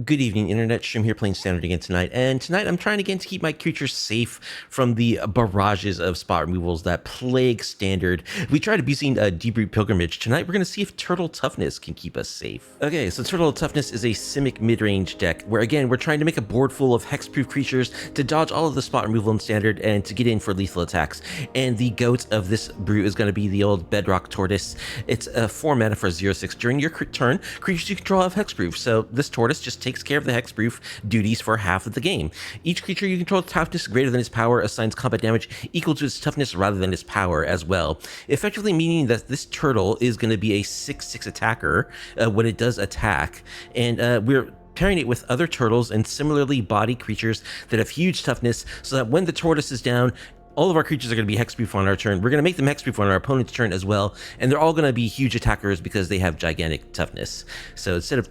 Good evening, Internet. Shim here playing Standard again tonight. And tonight I'm trying again to keep my creatures safe from the barrages of spot removals that plague Standard. We tried abusing Deep-Root Pilgrimage. Tonight we're going to see if Turtle Toughness can keep us safe. Okay, so Turtle Toughness is a Simic mid-range deck where, again, we're trying to make a board full of hexproof creatures to dodge all of the spot removal in Standard and to get in for lethal attacks. And the goat of this brew is going to be the old Bedrock Tortoise. It's 4 mana for 0/6. During your turn, creatures you control have hexproof. So this tortoise just takes care of the hexproof duties for half of the game. Each creature you control with toughness greater than its power assigns combat damage equal to its toughness rather than its power as well, effectively meaning that this turtle is going to be a 6/6 attacker when it does attack, and we're pairing it with other turtles and similarly bodied creatures that have huge toughness, so that when the tortoise is down, all of our creatures are going to be hexproof on our turn. We're going to make them hexproof on our opponent's turn as well, and they're all going to be huge attackers because they have gigantic toughness. So instead of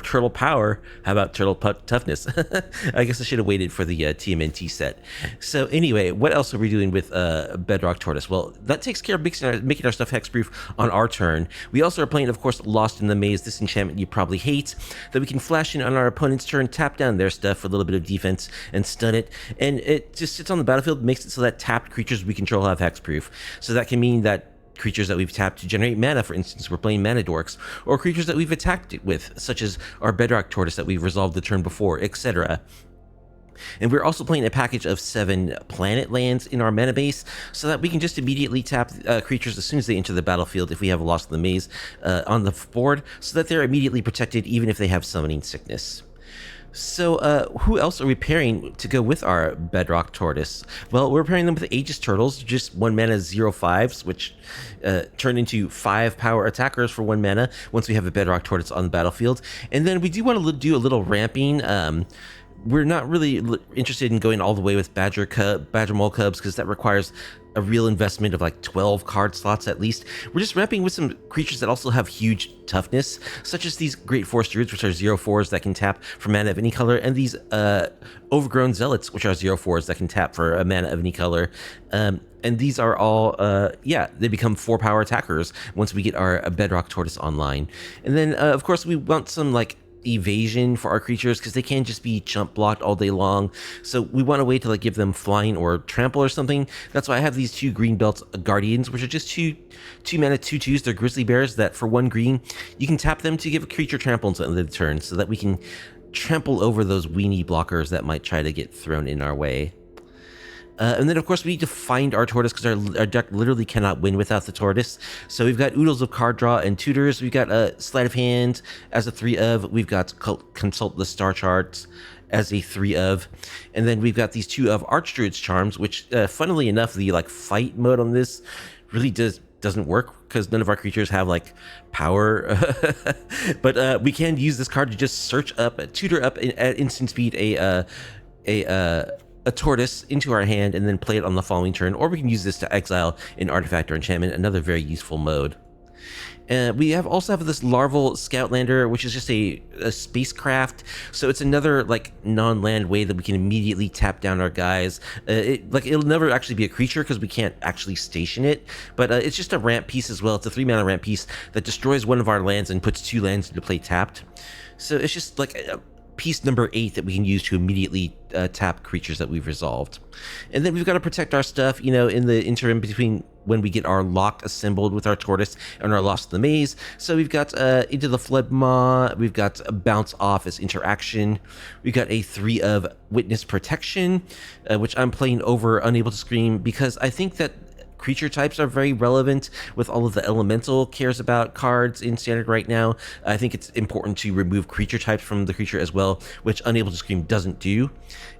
turtle power, how about turtle toughness? I guess I should have waited for the TMNT set. So anyway, what else are we doing with Bedrock Tortoise? Well, that takes care of making our stuff hexproof on our turn. We also are playing, of course, Lost in the Maze, this enchantment you probably hate, that we can flash in on our opponent's turn, tap down their stuff for a little bit of defense, and stun it. And it just sits on the battlefield, makes it so that tapped creatures we control have hexproof. So that can mean that creatures that we've tapped to generate mana, for instance, we're playing mana dorks, or creatures that we've attacked it with, such as our Bedrock Tortoise that we've resolved the turn before, etc. And we're also playing a package of 7 planet lands in our mana base, so that we can just immediately tap creatures as soon as they enter the battlefield if we have Lost in the Maze on the board, so that they're immediately protected even if they have Summoning Sickness. So who else are we pairing to go with our Bedrock Tortoise? Well, we're pairing them with Aegis Turtles, just 1 mana 0/5s, which turn into 5 power attackers for 1 mana once we have a Bedrock Tortoise on the battlefield. And then we do want to do a little ramping. We're not really interested in going all the way with Badger Mole Cubs, because that requires a real investment of like 12 card slots at least. We're just ramping with some creatures that also have huge toughness, such as these Great Forest Druids, which are 0/4s that can tap for mana of any color, and these Overgrown Zealots, which are 0/4s that can tap for a mana of any color. And these are all, they become 4 power attackers once we get our Bedrock Tortoise online. And then, of course, we want some like evasion for our creatures, because they can't just be chump blocked all day long. So we want a way to like give them flying or trample or something. That's why I have these 2 green belt guardians, which are just 2 mana 2/2s. They're grizzly bears that for 1 green you can tap them to give a creature trample until the end of the turn, so that we can trample over those weenie blockers that might try to get thrown in our way. And then, of course, we need to find our tortoise, because our deck literally cannot win without the tortoise. So we've got Oodles of Card Draw and Tutors. We've got Sleight of Hand as a 3 of. We've got Consult the Star Charts as a 3 of. And then we've got these 2 of Archdruid's Charms, which, funnily enough, the like fight mode on this really doesn't work, because none of our creatures have like power. But we can use this card to just search up, tutor up at instant speed a tortoise into our hand and then play it on the following turn, or we can use this to exile an artifact or enchantment, another very useful mode. We also have this Larval Scoutlander, which is just a spacecraft, so it's another like non-land way that we can immediately tap down our guys. It'll never actually be a creature because we can't actually station it, but it's just a ramp piece as well. It's a 3 mana ramp piece that destroys one of our lands and puts 2 lands into play tapped. So it's just like piece number 8 that we can use to immediately tap creatures that we've resolved. And then we've got to protect our stuff, in the interim between when we get our lock assembled with our tortoise and our Lost in the Maze. So we've got Into the Flood Maw, we've got Bounce Off as interaction, we've got a 3 of Witness Protection, which I'm playing over Unable to Scream, because I think that creature types are very relevant with all of the elemental cares about cards in Standard right now. I think it's important to remove creature types from the creature as well, which Unable to Scream doesn't do.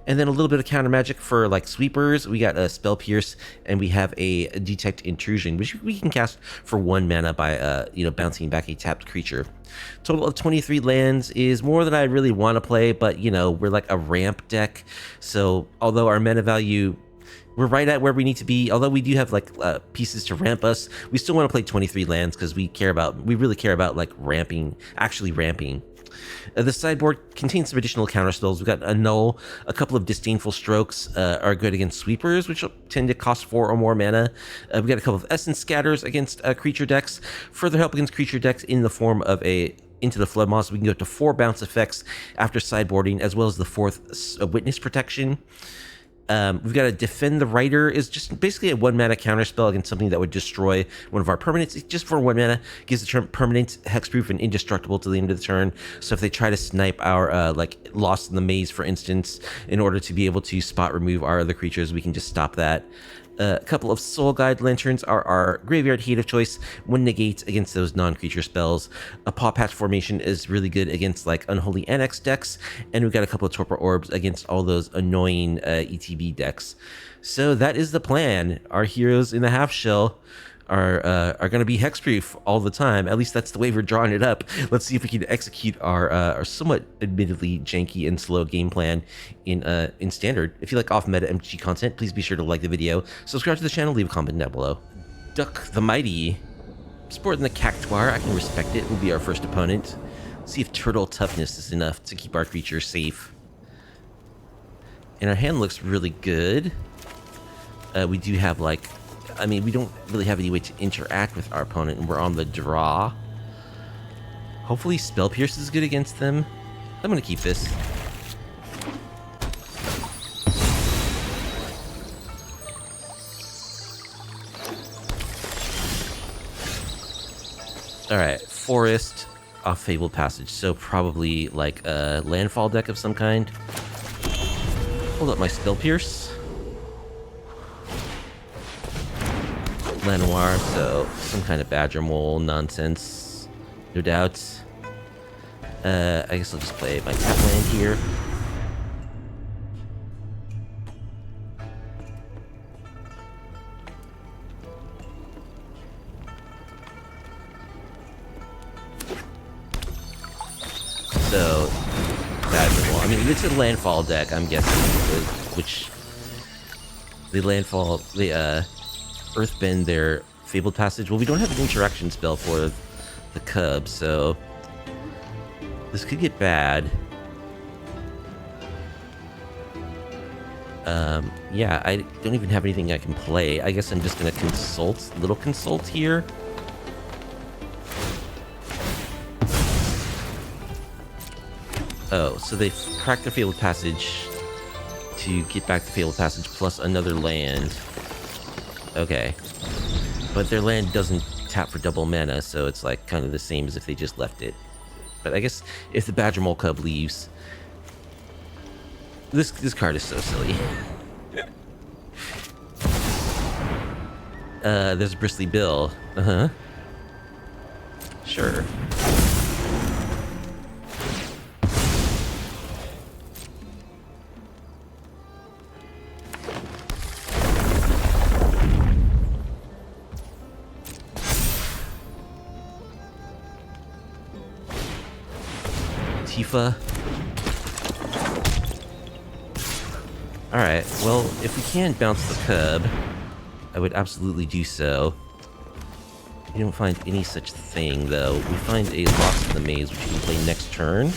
And then a little bit of counter magic for like sweepers. We got a Spell Pierce, and we have a Detect Intrusion, which we can cast for 1 mana by bouncing back a tapped creature. Total of 23 lands is more than I really want to play, but we're like a ramp deck, so although our mana value, we're right at where we need to be. Although we do have like pieces to ramp us, we still want to play 23 lands because we really care about like actually ramping. The sideboard contains some additional counter spells. We've got Annul, a couple of Disdainful Strokes are good against sweepers, which tend to cost 4 or more mana. We've got a couple of Essence Scatters against creature decks. Further help against creature decks in the form of a into the Flood Moss. We can go to 4 bounce effects after sideboarding, as well as the 4th Witness Protection. We've got to Defend the Rider, is just basically a 1-mana counterspell against something that would destroy one of our permanents. It's just for 1 mana, gives the permanent hexproof and indestructible to the end of the turn. So if they try to snipe our like Lost in the Maze, for instance, in order to be able to spot remove our other creatures, we can just stop that. A couple of Soul Guide Lanterns are our graveyard hate of choice when negates against those non-creature spells. A Paw Patch Formation is really good against like Unholy Annex decks, and we've got a couple of Torpor Orbs against all those annoying ETB decks. So that is the plan. Our heroes in the half shell are going to be hexproof all the time. At least that's the way we're drawing it up. Let's see if we can execute our somewhat admittedly janky and slow game plan in standard. If you like off-meta MTG content, please be sure to like the video, subscribe to the channel, leave a comment down below. Duck the Mighty, sporting the Cactuar. I can respect it. Will be our first opponent. Let's see if Turtle Toughness is enough to keep our creatures safe. And our hand looks really good. We do have like, I mean, we don't really have any way to interact with our opponent, and we're on the draw. Hopefully Spell Pierce is good against them. I'm going to keep this. Alright, Forest off Fabled Passage, so probably like a landfall deck of some kind. Hold up my Spell Pierce. Lanoir, so some kind of Badger Mole nonsense, no doubt. I guess I'll just play my tap land here. So, Badger Mole. I mean, it's a landfall deck, I'm guessing, which the landfall, the Earthbend their Fabled Passage. Well, we don't have an interaction spell for the Cub, so this could get bad. Yeah, I don't even have anything I can play. I guess I'm just gonna consult here. Oh, so they cracked their Fabled Passage to get back the Fabled Passage plus another land. Okay. But their land doesn't tap for double mana, so it's like kind of the same as if they just left it. But I guess if the Badger Mole Cub leaves... This card is so silly. There's Bristly Bill. Uh-huh. Sure. Tifa. Alright, well, if we can bounce the Cub, I would absolutely do so. We don't find any such thing, though. We find a Lost in the Maze, which we can play next turn.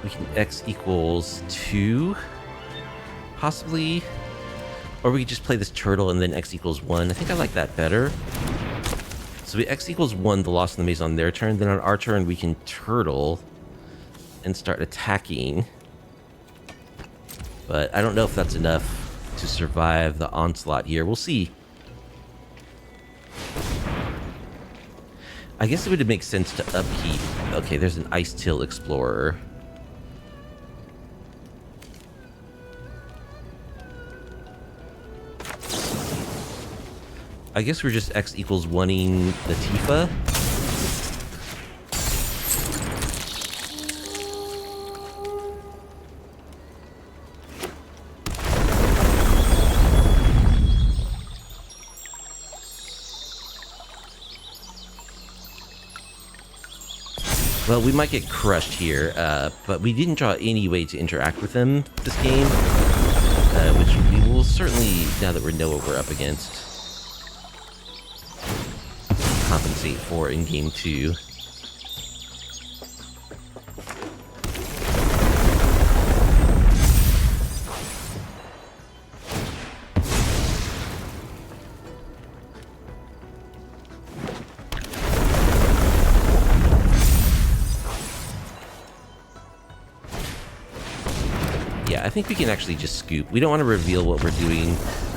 We can X equals 2, possibly. Or we could just play this turtle and then X equals 1. I think I like that better. So we X equals 1, the Lost in the Maze on their turn. Then on our turn, we can turtle and start attacking. But I don't know if that's enough to survive the onslaught here. We'll see. I guess it would make sense to upkeep. Okay, there's an Ice Till Explorer. I guess we're just X equals 1-ing the Tifa. Well, we might get crushed here, but we didn't draw any way to interact with them this game, which we will certainly, now that we know what we're up against, compensate for in game 2. Yeah, I think we can actually just scoop. We don't want to reveal what we're doing.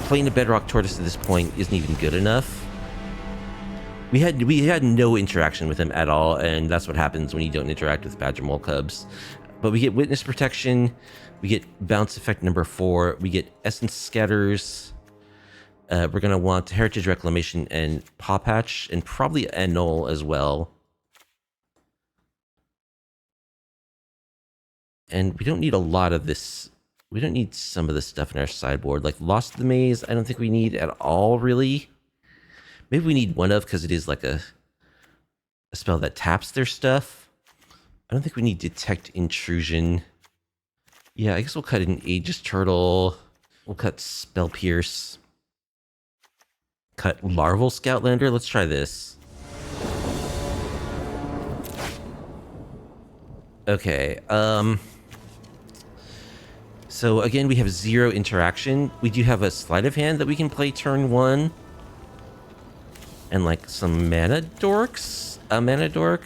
Playing a Bedrock Tortoise at this point isn't even good enough. We had no interaction with him at all, and that's what happens when you don't interact with Badger Mole Cubs. But we get Witness Protection, we get Bounce Effect number 4, we get Essence Scatters. We're going to want Heritage Reclamation and Paw Patch, and probably Annul as well. And we don't need a lot of this. We don't need some of this stuff in our sideboard. Like Lost the Maze, I don't think we need at all, really. Maybe we need one of, because it is like a spell that taps their stuff. I don't think we need Detect Intrusion. Yeah, I guess we'll cut an Aegis Turtle. We'll cut Spell Pierce. Cut Larval Scoutlander. Let's try this. Okay, so again, we have 0 interaction. We do have a sleight of hand that we can play turn 1. And like some mana dorks. A mana dork.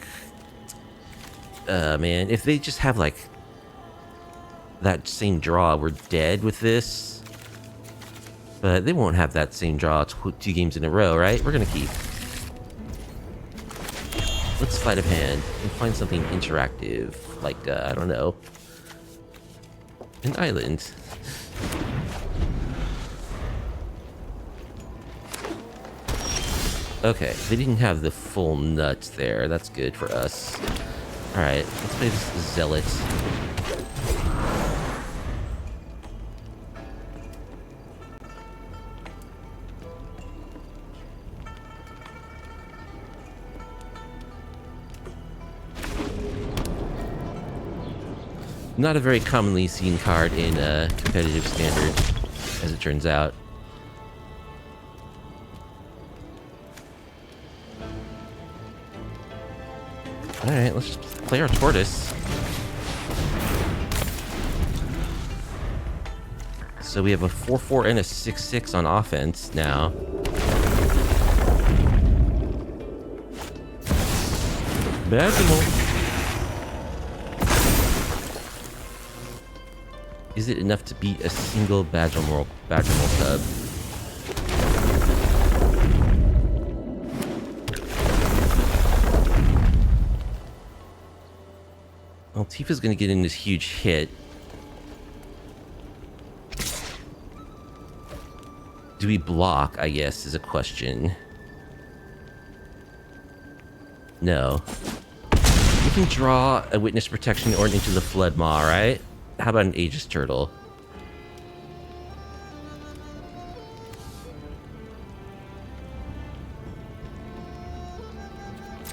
Man, if they just have like that same draw, we're dead with this. But they won't have that same draw 2 games in a row, right? We're gonna keep. Let's sleight of hand and find something interactive. Like, I don't know. An island. Okay, they didn't have the full nuts there. That's good for us. Alright, let's play this Zealot. Not a very commonly seen card in competitive standard, as it turns out. Alright, let's just play our Tortoise. So we have a 4/4 and a 6/6 on offense now. Badger. Is it enough to beat a single Badger Mole Cub? Well, Tifa's gonna get in this huge hit. Do we block, I guess, is a question. No. We can draw a Witness Protection or Into the Flood Maw, right? How about an Aegis Turtle?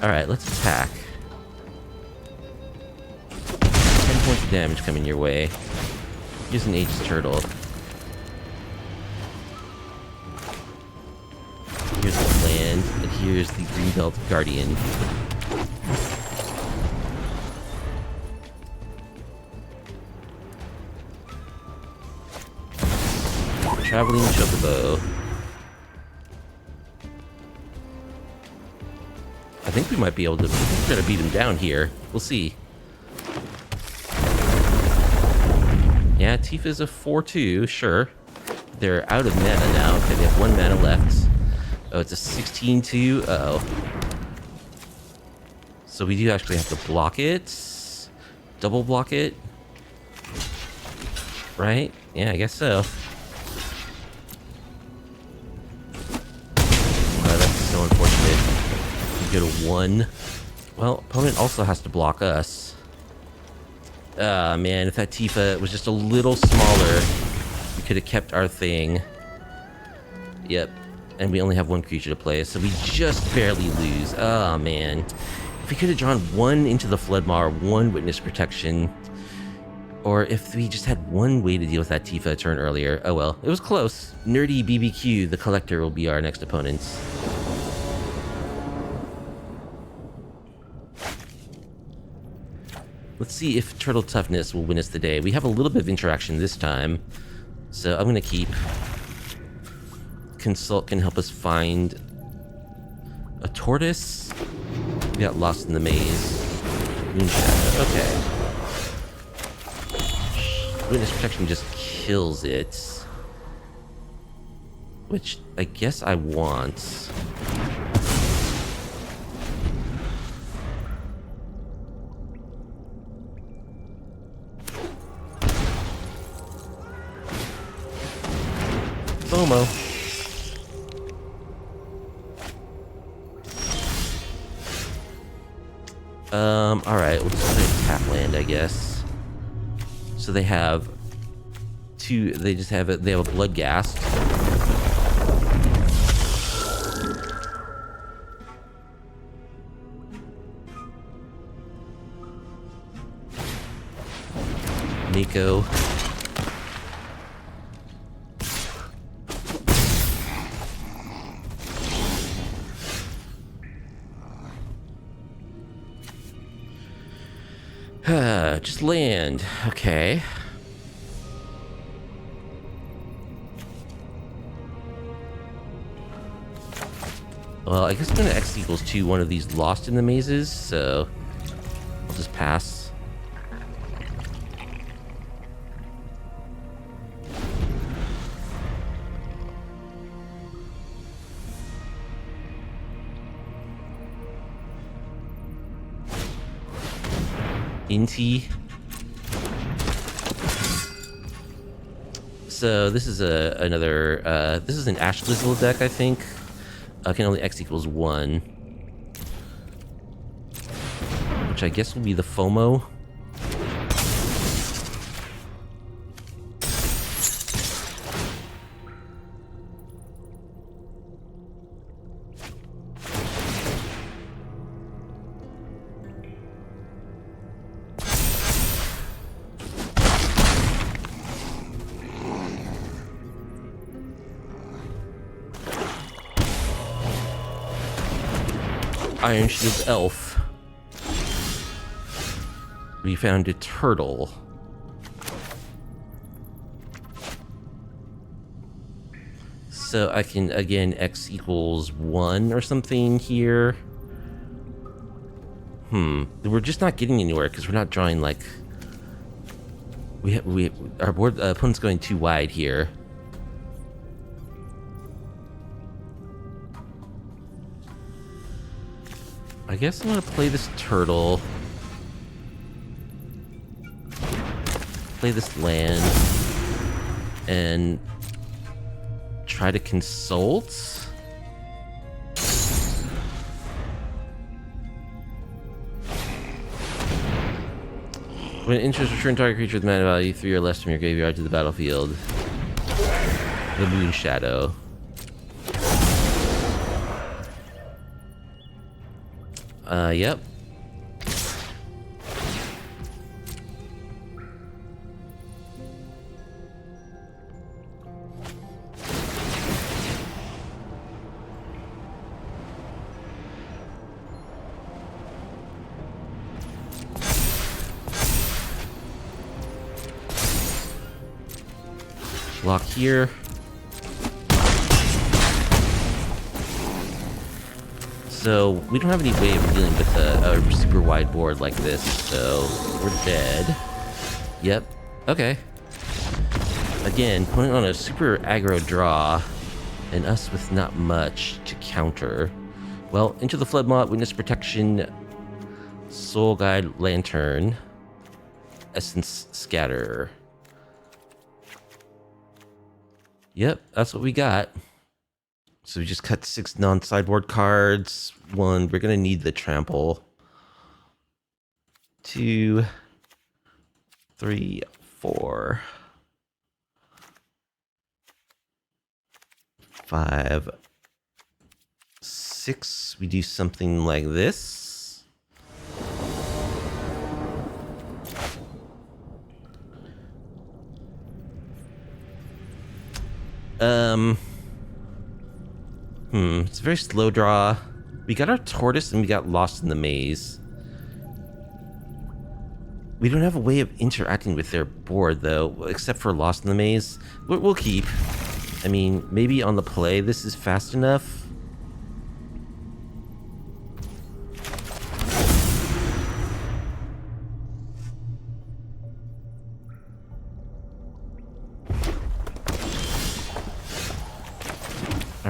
Alright, let's attack. 10 points of damage coming your way. Here's an Aegis Turtle. Here's the land, and here's the Greenbelt Guardian. Traveling Chocobo. I think we might be able to try to beat him down here. We'll see. Yeah, Tifa's a 4/2, sure. They're out of mana now. Okay, they have 1 mana left. Oh, it's a 16/2. Uh-oh. So we do actually have to block it. Double block it. Right? Yeah, I guess so. So unfortunate. We get a 1. Well, opponent also has to block us. Man, if that Tifa was just a little smaller, we could have kept our thing. Yep. And we only have 1 creature to play, so we just barely lose. Oh, man. If we could have drawn 1 Into the Flood Maw or 1 Witness Protection, or if we just had 1 way to deal with that Tifa a turn earlier. Oh well, it was close. Nerdy BBQ, the Collector, will be our next opponent. Let's see if Turtle Toughness will win us the day. We have a little bit of interaction this time, so I'm going to keep. Consult can help us find a Tortoise. We got Lost in the Maze. Moonshadow, okay. Witness Protection just kills it. Which I guess I want. FOMO. Alright, we'll just play tap land, I guess. So they have two, they have a Bloodghast. Nico. Just land. Okay. Well, I guess I'm gonna X equals 2 one of these lost in the mazes, so I'll just pass. Inti. So this is another this is an Ash Glizzle deck, I think. I can only X equals 1. Which I guess will be the FOMO. Iron Shield Elf. We found a turtle. So I can again X equals 1 or something here. We're just not getting anywhere because we're not drawing like our board opponent's going too wide here. I guess I'm gonna play this turtle. Play this land. And try to consult. When interest return target creature with mana value 3 or less from your graveyard to the battlefield. The Moon Shadow. Yep. Lock here. So we don't have any way of dealing with a super wide board like this, so we're dead. Yep. Okay. Again, putting on a super aggro draw, and us with not much to counter. Well, into the Flood Moth, Witness Protection, Soul Guide Lantern, Essence Scatter. Yep, that's what we got. So we just cut 6 non-sideboard cards. 1, we're gonna need the trample. 2, 3, 4, 5, 6. We do something like this. It's a very slow draw. We got our tortoise and we got lost in the maze. We don't have a way of interacting with their board though, except for lost in the maze. We'll keep. I mean, maybe on the play this is fast enough.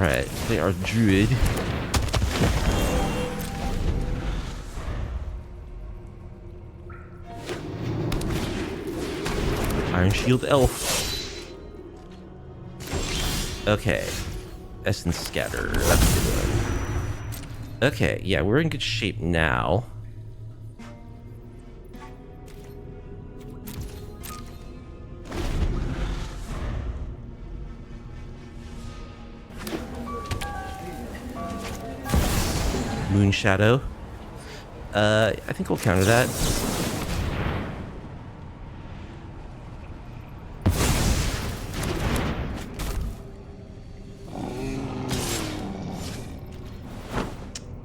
Alright, play our Druid. Iron Shield Elf. Okay. Essence Scatter. That's a good one. Okay, yeah, we're in good shape now. Moon Shadow. I think we'll counter that.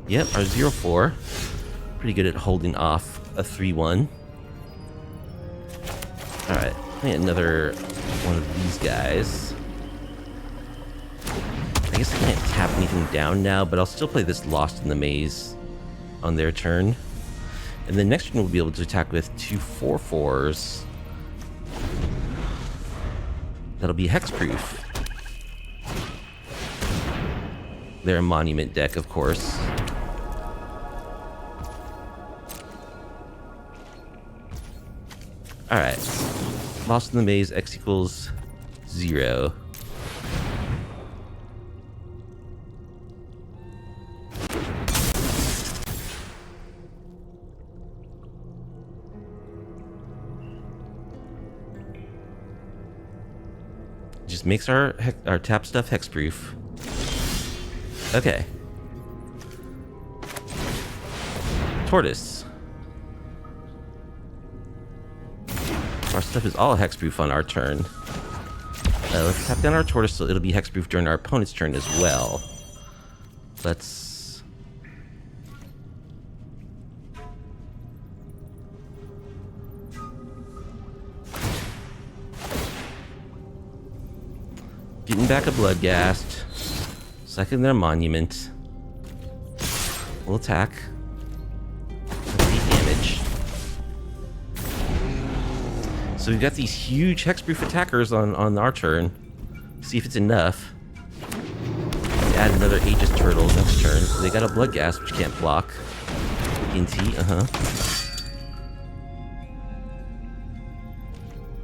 Yep, our 0-4. Pretty good at holding off a 3-1. Alright, play another one of these guys. I guess I can't tap anything down now, but I'll still play this Lost in the Maze on their turn. And then next turn we'll be able to attack with 2 4/4s. That'll be Hexproof. They're a Monument deck, of course. Alright. Lost in the Maze, X equals 0. Just makes our tap stuff hexproof. Okay. Tortoise. Our stuff is all hexproof on our turn. Let's tap down our Tortoise so it'll be hexproof during our opponent's turn as well. Let's... Getting back a Bloodghast. Second their Monument. We'll attack. Damage. So we've got these huge hexproof attackers on our turn. See if it's enough. Add another Aegis Turtle next turn. They got a Bloodghast, which can't block. Inti,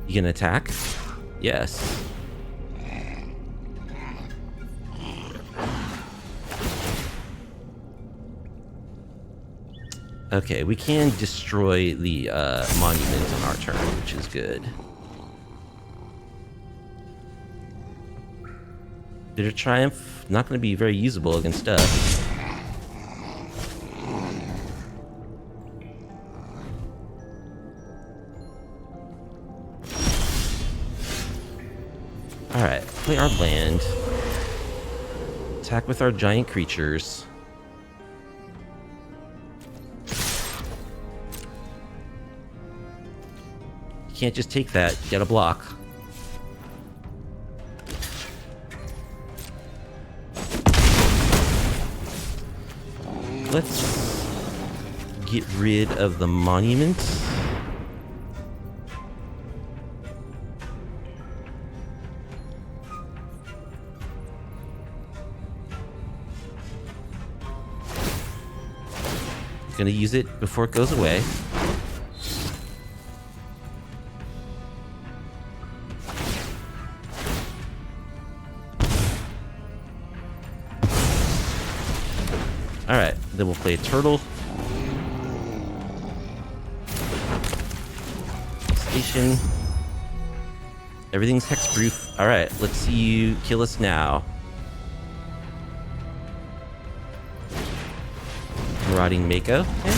You gonna attack? Yes. Okay, we can destroy the monument on our turn, which is good. Bitter Triumph, not going to be very usable against us. Alright, play our land. Attack with our giant creatures. You can't just take that, you gotta block. Let's get rid of the monument. Gonna use it before it goes away. Alright, then we'll play a turtle. Station. Everything's hexproof. Alright, let's see you kill us now. Marauding Mako. Okay.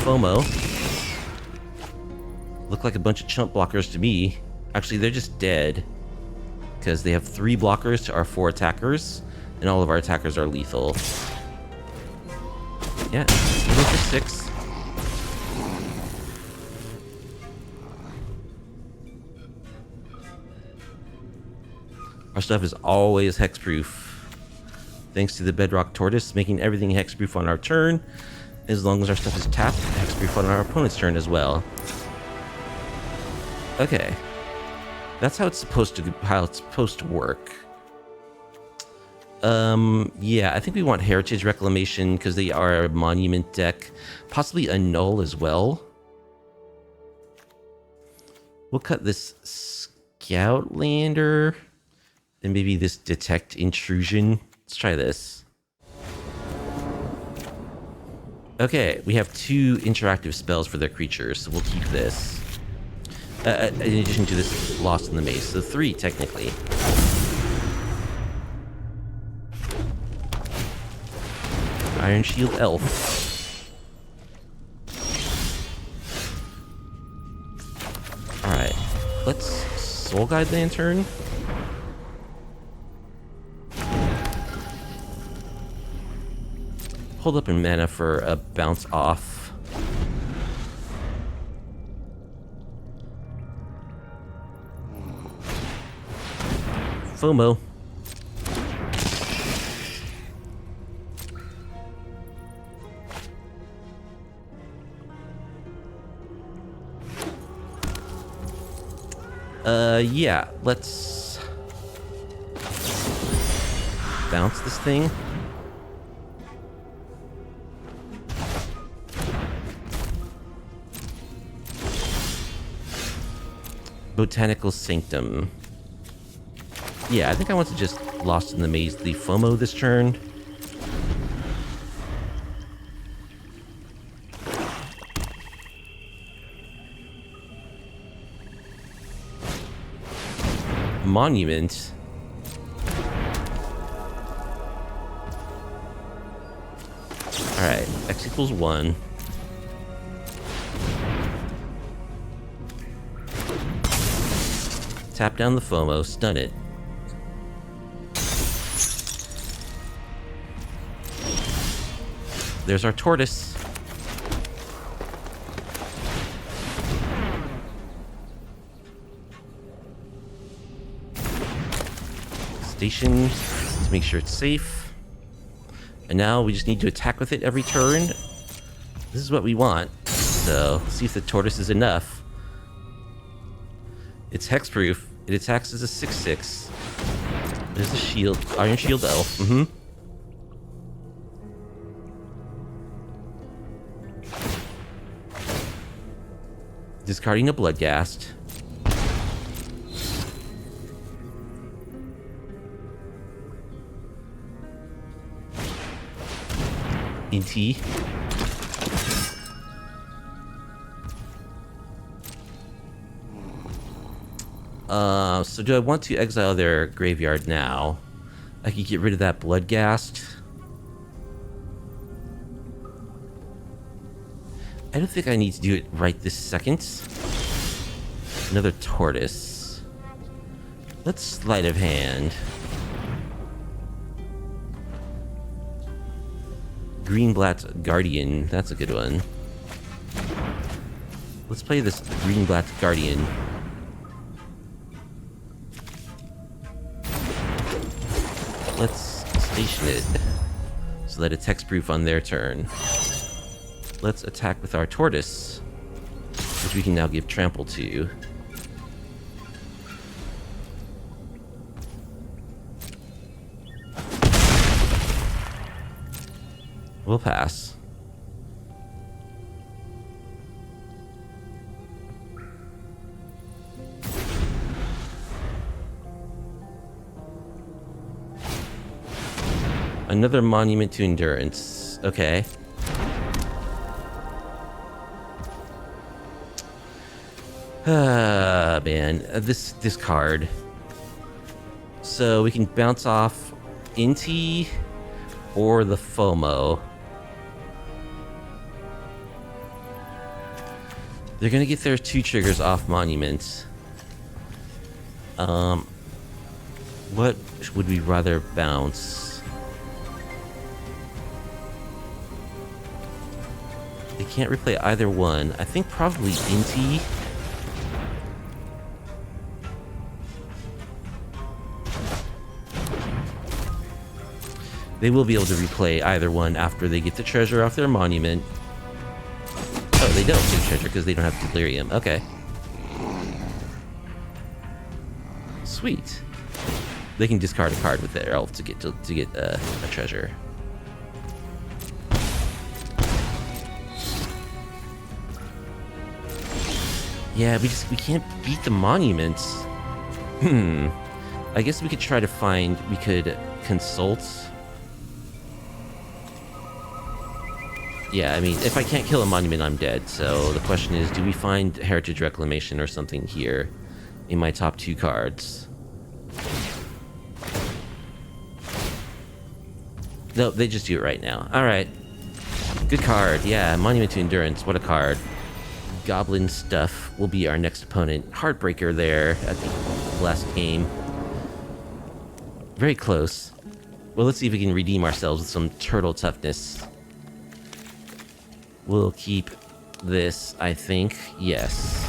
FOMO. Look like a bunch of chump blockers to me. Actually, they're just dead. Because they have 3 blockers to our 4 attackers. And all of our attackers are lethal. Yeah, go for 6. Our stuff is always hexproof. Thanks to the Bedrock Tortoise, making everything hexproof on our turn. As long as our stuff is tapped, hexproof on our opponent's turn as well. Okay. That's how it's supposed to work. Yeah, I think we want Heritage Reclamation because they are a monument deck. Possibly a null as well. We'll cut this Scoutlander. And maybe this Detect Intrusion. Let's try this. Okay, we have 2 interactive spells for their creatures, so we'll keep this. In addition to this Lost in the Maze, so 3 technically. Iron Shield Elf. Alright, let's Soul Guide Lantern. Hold up in mana for a bounce off. FOMO. Yeah, let's bounce this thing. Botanical Sanctum. Yeah, I think I want to just Lost in the Maze the FOMO this turn. Monument. Alright, X equals 1. Tap down the FOMO, stun it. There's our tortoise. Station to make sure it's safe. And now we just need to attack with it every turn. This is what we want. So, let's see if the tortoise is enough. It's hexproof. It attacks as a 6/6. There's a shield. Iron Shield Elf. Discarding a Bloodghast. NT. So do I want to exile their graveyard now? I could get rid of that Bloodghast. I don't think I need to do it right this second. Another tortoise. Let's sleight of hand. Greenblatt Guardian. That's a good one. Let's play this Greenblatt Guardian. Let's station it so that it's hexproof on their turn. Let's attack with our tortoise, which we can now give trample to. We'll pass. Another monument to endurance. Okay. Ah, man. This card. So we can bounce off Inti or the FOMO. They're gonna get their 2 triggers off Monument. What would we rather bounce? They can't replay either one. I think probably Inti. They will be able to replay either one after they get the treasure off their monument. Oh, they don't get treasure because they don't have Delirium. Okay. Sweet. They can discard a card with their elf to get a treasure. Yeah, we can't beat the monuments. I guess we could try to find. We could consult. Yeah, I mean, if I can't kill a monument, I'm dead. So the question is, do we find Heritage Reclamation or something here in my top 2 cards? No, they just do it right now. All right. Good card. Yeah, Monument to Endurance. What a card. Goblin Stuff will be our next opponent. Heartbreaker there at the last game. Very close. Well, let's see if we can redeem ourselves with some turtle toughness. We'll keep this, I think. Yes.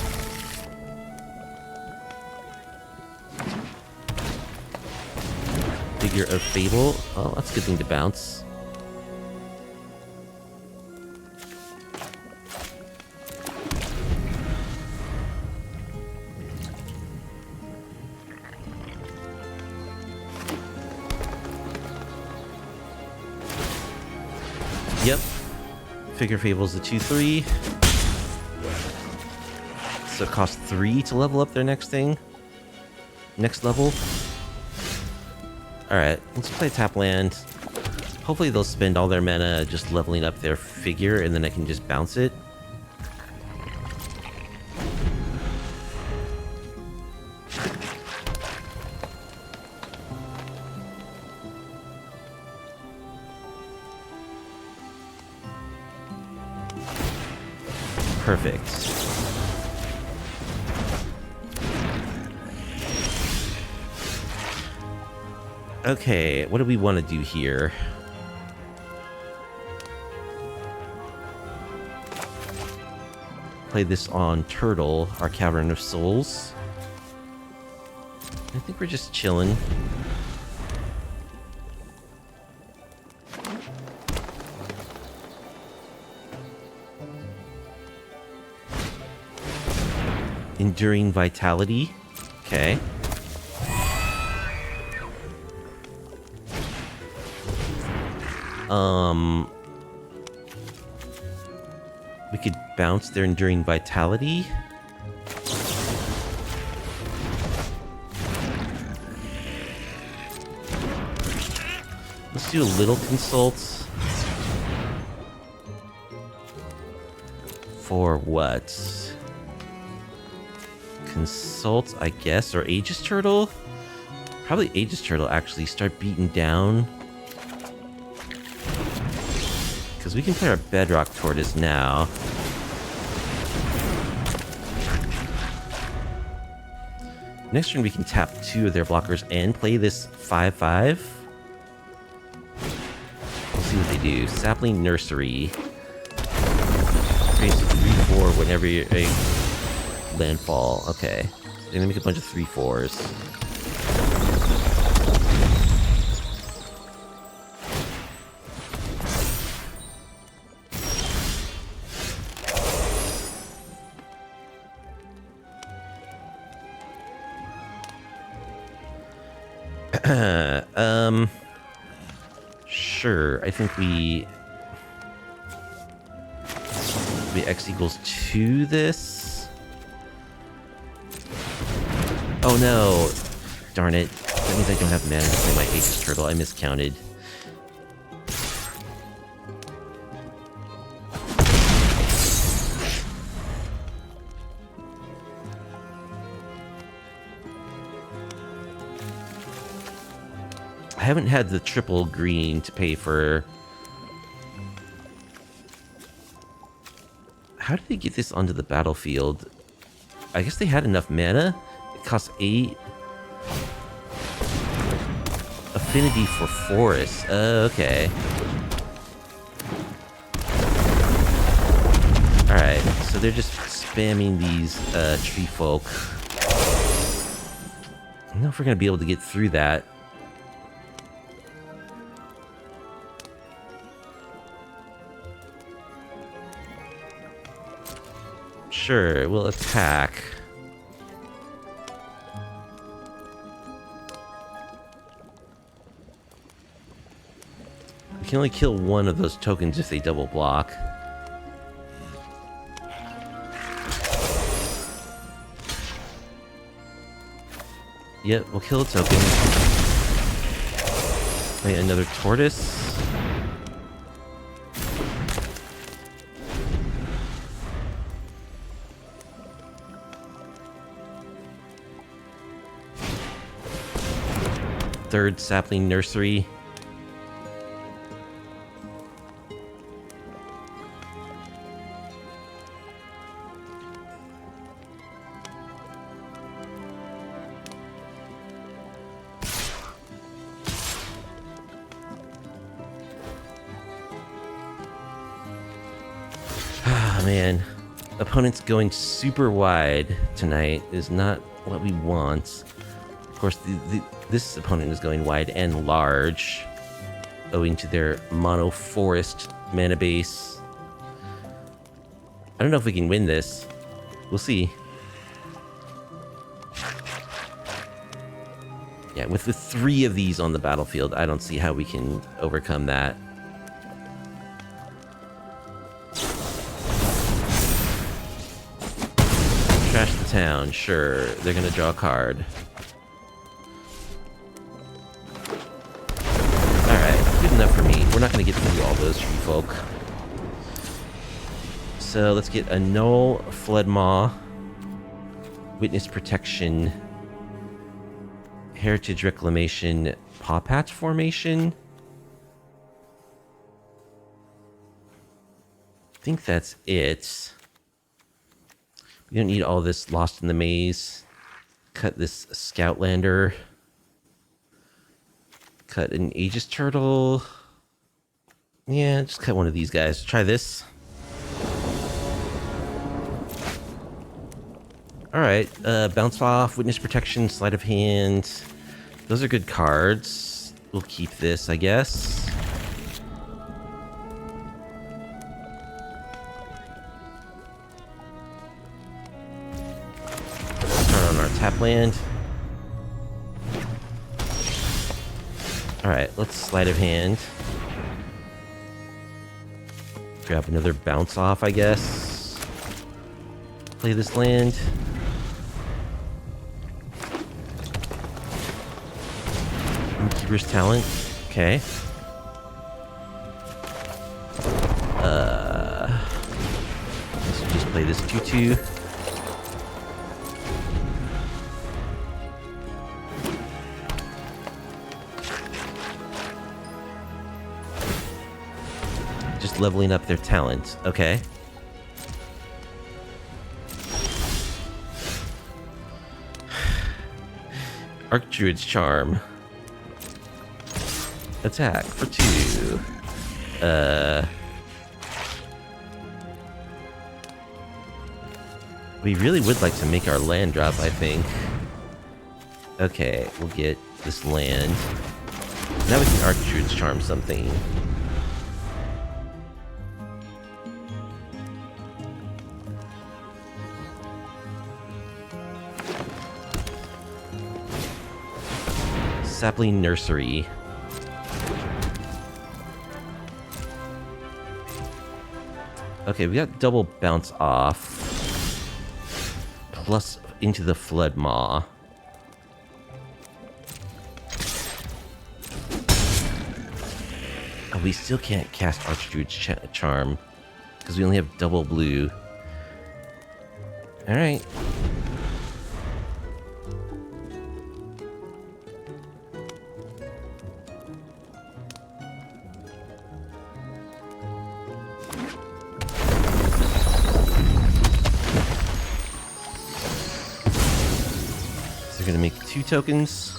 Figure of Fable. Oh, that's a good thing to bounce. Yep. Figure Fable's the 2/3. So it costs 3 to level up their next thing. Next level. Alright, let's play tap land. Hopefully they'll spend all their mana just leveling up their figure, and then I can just bounce it. Perfect. Okay, what do we want to do here? Play this on Turtle, our Cavern of Souls. I think we're just chilling. Enduring Vitality. Okay. We could bounce their Enduring Vitality. Let's do a little Consult. For what? Consult, I guess, or Aegis Turtle? Probably Aegis Turtle, actually. Start beating down. Because we can play our Bedrock Tortoise now. Next turn we can tap 2 of their blockers and play this 5/5. We'll see what they do. Sapling Nursery. Creates a 3/4 whenever you're a landfall. Okay. They're gonna make a bunch of 3/4s. Sure. I think we X equals 2 this. Oh no! Darn it. That means I don't have mana to play my Aegis Turtle. I miscounted. I haven't had the triple green to pay for... How did they get this onto the battlefield? I guess they had enough mana. It costs 8. Affinity for forest. Okay. Alright, so they're just spamming these tree folk. I don't know if we're going to be able to get through that. Sure, we'll attack. We can only kill one of those tokens if they double block. Yep, we'll kill a token. Wait, another tortoise? Third sapling nursery. Ah, man. Opponents going super wide tonight is not what we want. Of course, this opponent is going wide and large, owing to their mono forest mana base. I don't know if we can win this. We'll see. Yeah, with 3 of these on the battlefield, I don't see how we can overcome that. Trash the town, sure. They're gonna draw a card. Good enough for me. We're not going to get through all those tree folk. So let's get a Null, Flood Maw, Witness Protection, Heritage Reclamation, Paw Patch Formation. I think that's it. We don't need all this Lost in the Maze. Cut this Scoutlander. Cut an Aegis Turtle. Yeah, just cut one of these guys. Try this. Alright, bounce off, Witness Protection, Sleight of Hand. Those are good cards. We'll keep this, I guess. Turn on our tap land. Alright, let's Sleight of Hand. Grab another bounce off, I guess. Play this land. Keeper's Talent. Okay. Let's just play this 2/2. Just leveling up their talent. Okay. Archdruid's Charm. Attack for 2. We really would like to make our land drop, I think. Okay, we'll get this land. Now we can Archdruid's Charm something. Sapling Nursery. Okay, we got double bounce off. Plus into the Flood Maw. Oh, we still can't cast Archdruid's Charm. Because we only have double blue. Alright. Gonna make 2 tokens.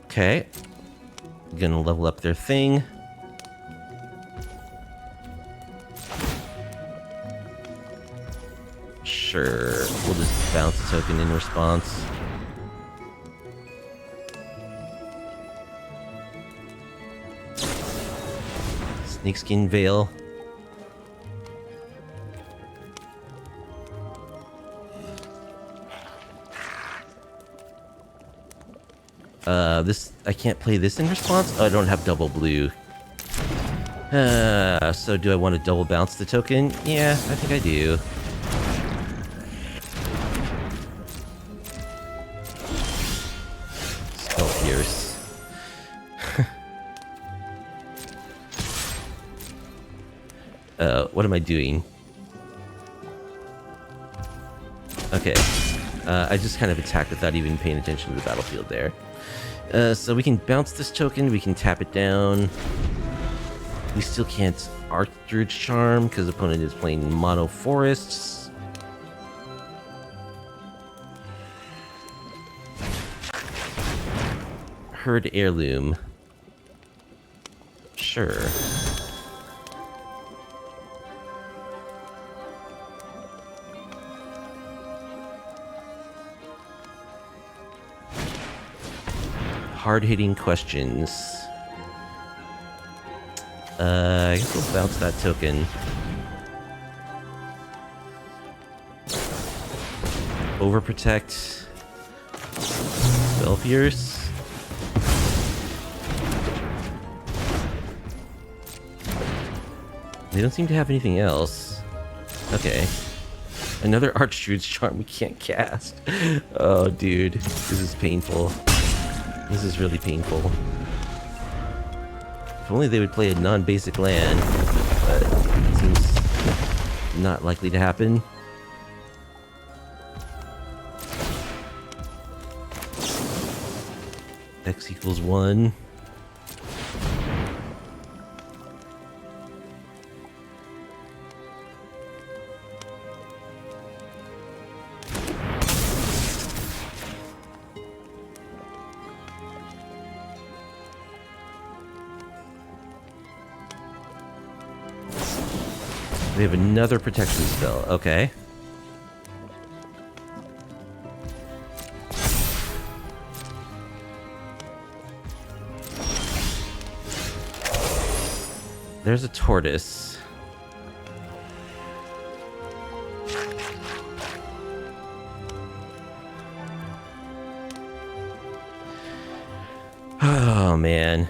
Okay. Gonna level up their thing. Sure, we'll just bounce a token in response. Snakeskin Veil. This, I can't play this in response? Oh, I don't have double blue. So do I want to double bounce the token? Yeah, I think I do. Spell Pierce. What am I doing? Okay. I just kind of attacked without even paying attention to the battlefield there. So we can bounce this token, we can tap it down. We still can't Archdruid Charm because the opponent is playing mono forests. Herd Heirloom. Sure. Hard-hitting questions. I guess we'll bounce that token. Overprotect. Spell Pierce. They don't seem to have anything else. Okay. Another Archdruid's Charm we can't cast. Oh, dude. This is painful. This is really painful. If only they would play a non-basic land, but it seems not likely to happen. X equals 1. We have another protection spell. Okay. There's a tortoise. Oh, man.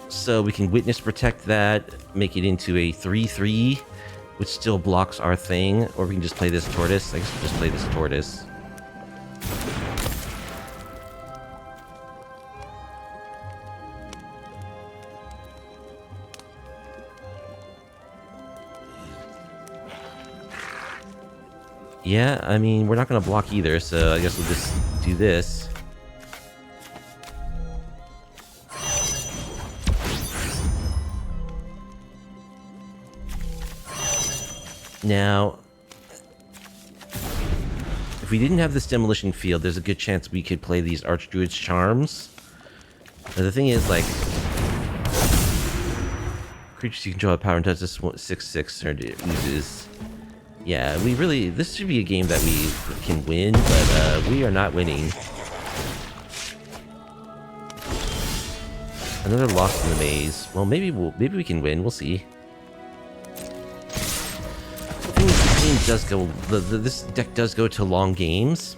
So we can witness protect that, make it into a 3/3, which still blocks our thing, or we can just play this tortoise. I guess we'll just play this tortoise. Yeah, I mean, we're not going to block either, so I guess we'll just do this. Now, if we didn't have this Demolition Field, there's a good chance we could play these Archdruid's Charms. But the thing is, like, creatures you control have power and touch this 6/6 or it loses. Yeah, we really, this should be a game that we can win, but we are not winning. Another loss in the maze. Well, maybe we can win. We'll see. This game does go. This deck does go to long games.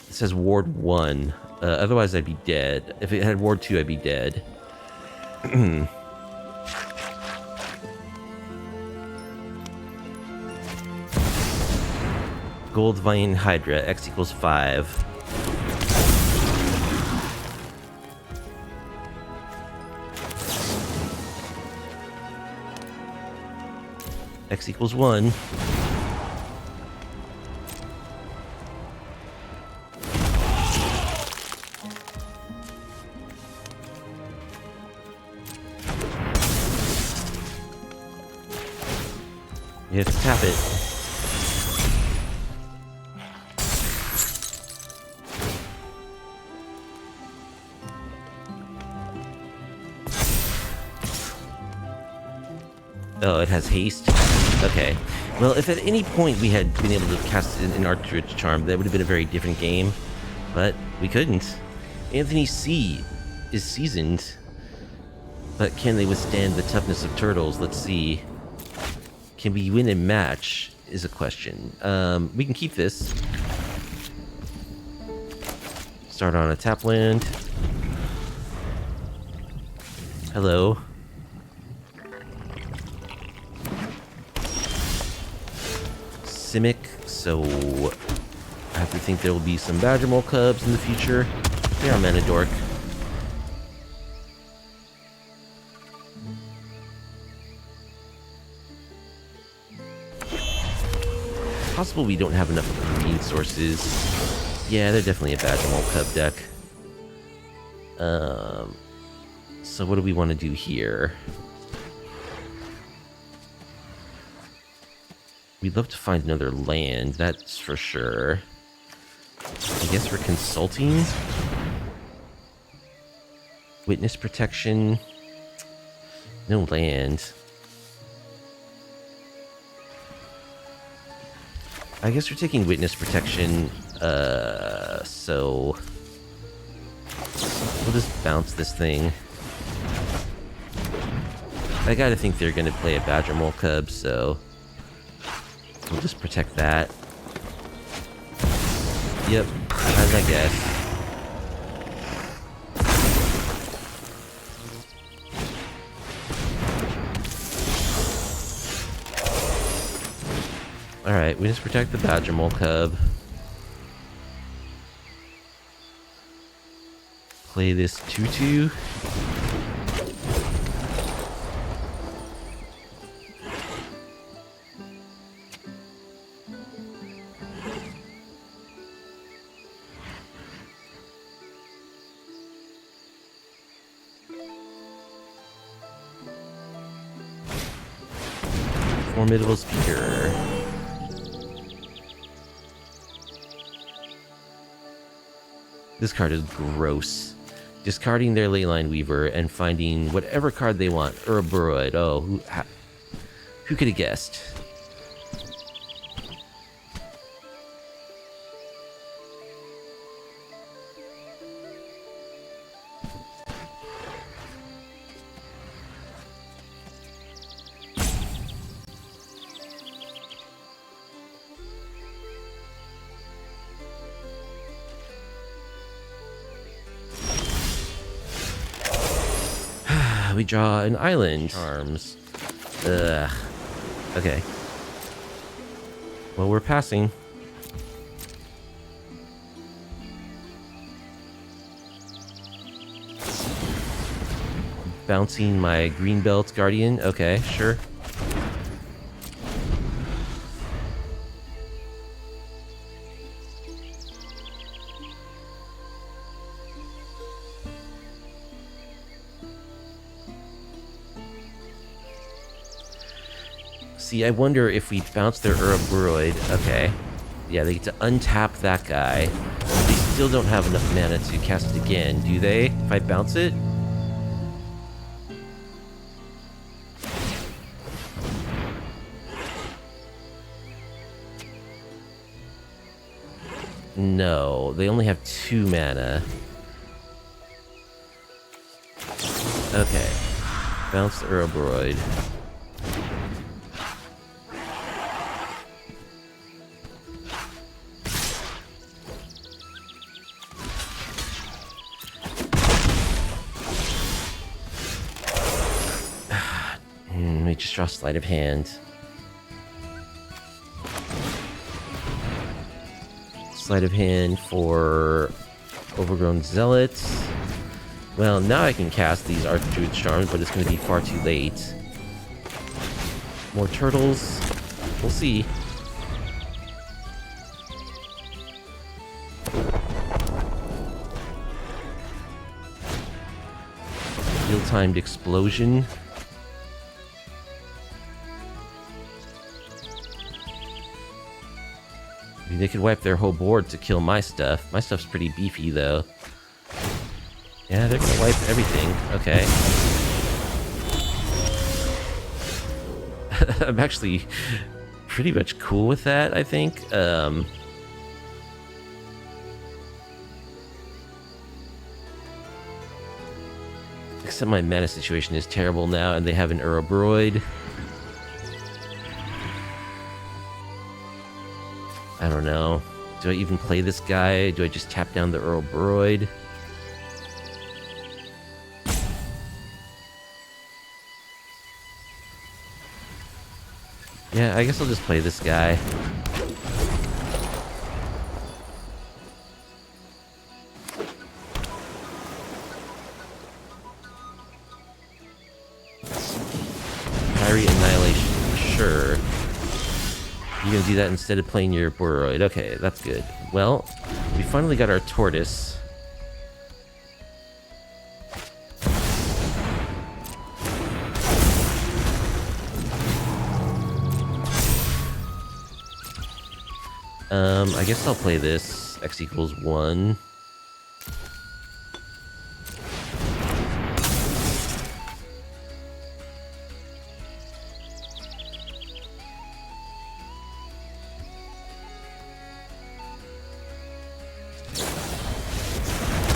It says Ward 1. Otherwise, I'd be dead. If it had Ward 2, I'd be dead. Gold Vine Hydra, X equals 5. X equals 1. You have to tap it. Oh, it has haste? Okay. Well, if at any point we had been able to cast an Archdruid Charm, that would have been a very different game. But we couldn't. Anthony C is seasoned. But can they withstand the toughness of turtles? Let's see. Can we win a match is a question. We can keep this. Start on a tap land. Hello. Simic, so I have to think there will be some Badgermole Cubs in the future. They are mana dork. Possible we don't have enough green sources. Yeah, they're definitely a Badgermole Cub deck. So what do we want to do here? We'd love to find another land, that's for sure. I guess we're consulting. Witness protection. No land. I guess we're taking witness protection, so we'll just bounce this thing. I gotta think they're gonna play a Badgermole Cub, so we'll just protect that. Yep, as I guess. Alright, we just protect the Badgermole Cub. Play this 2/2. Formidable Speaker. This card is gross. Discarding their Leyline Weaver and finding whatever card they want. Druid. Oh, who could have guessed? We draw an island. Charms. Ugh. Okay. Well, we're passing. Bouncing my Greenbelt Guardian. Okay, sure. See, I wonder if we bounce their Druid. Okay. Yeah, they get to untap that guy. They still don't have enough mana to cast it again, do they? If I bounce it? No, they only have 2 mana. Okay. Bounce the Druid. We just draw Sleight of Hand. Sleight of Hand for Overgrown Zealots. Well, now I can cast these Archdruid Charms, but it's going to be far too late. More turtles. We'll see. Real-timed explosion. They could wipe their whole board to kill my stuff. My stuff's pretty beefy, though. Yeah, they're gonna wipe everything. Okay. I'm actually pretty much cool with that, I think. Except my mana situation is terrible now, and they have an Ouroboros. I don't know. Do I even play this guy? Do I just tap down the Ouroboros? Yeah, I guess I'll just play this guy. Fiery Annihilation, sure. You're gonna do that instead of playing your Boroid. Okay, that's good. Well, we finally got our Tortoise. I guess I'll play this. X equals 1.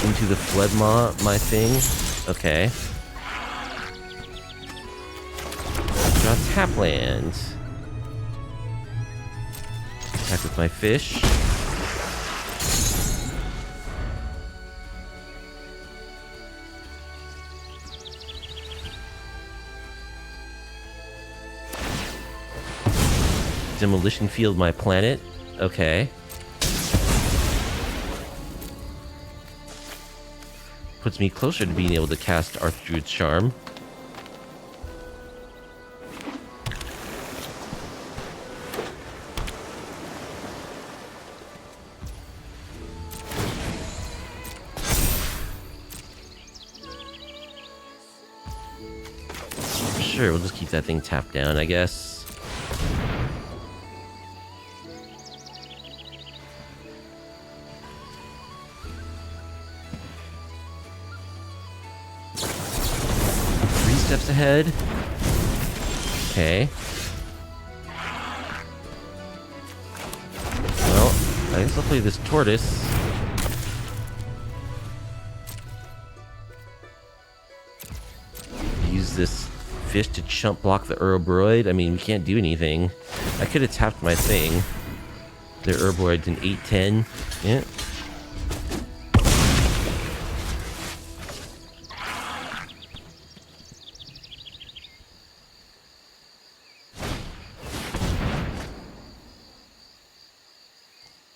Into the Fledmaw, my thing. Okay. Draw Tapland. Attack with my fish. Demolition field my planet. Okay. Puts me closer to being able to cast Archdruid's Charm. Sure, we'll just keep that thing tapped down, I guess. Steps ahead. Okay. Well, I guess I'll play this Tortoise. Use this fish to chump block the Ouroboros. I mean, we can't do anything. I could have tapped my thing. The Ouroboros in 8-10. Yeah.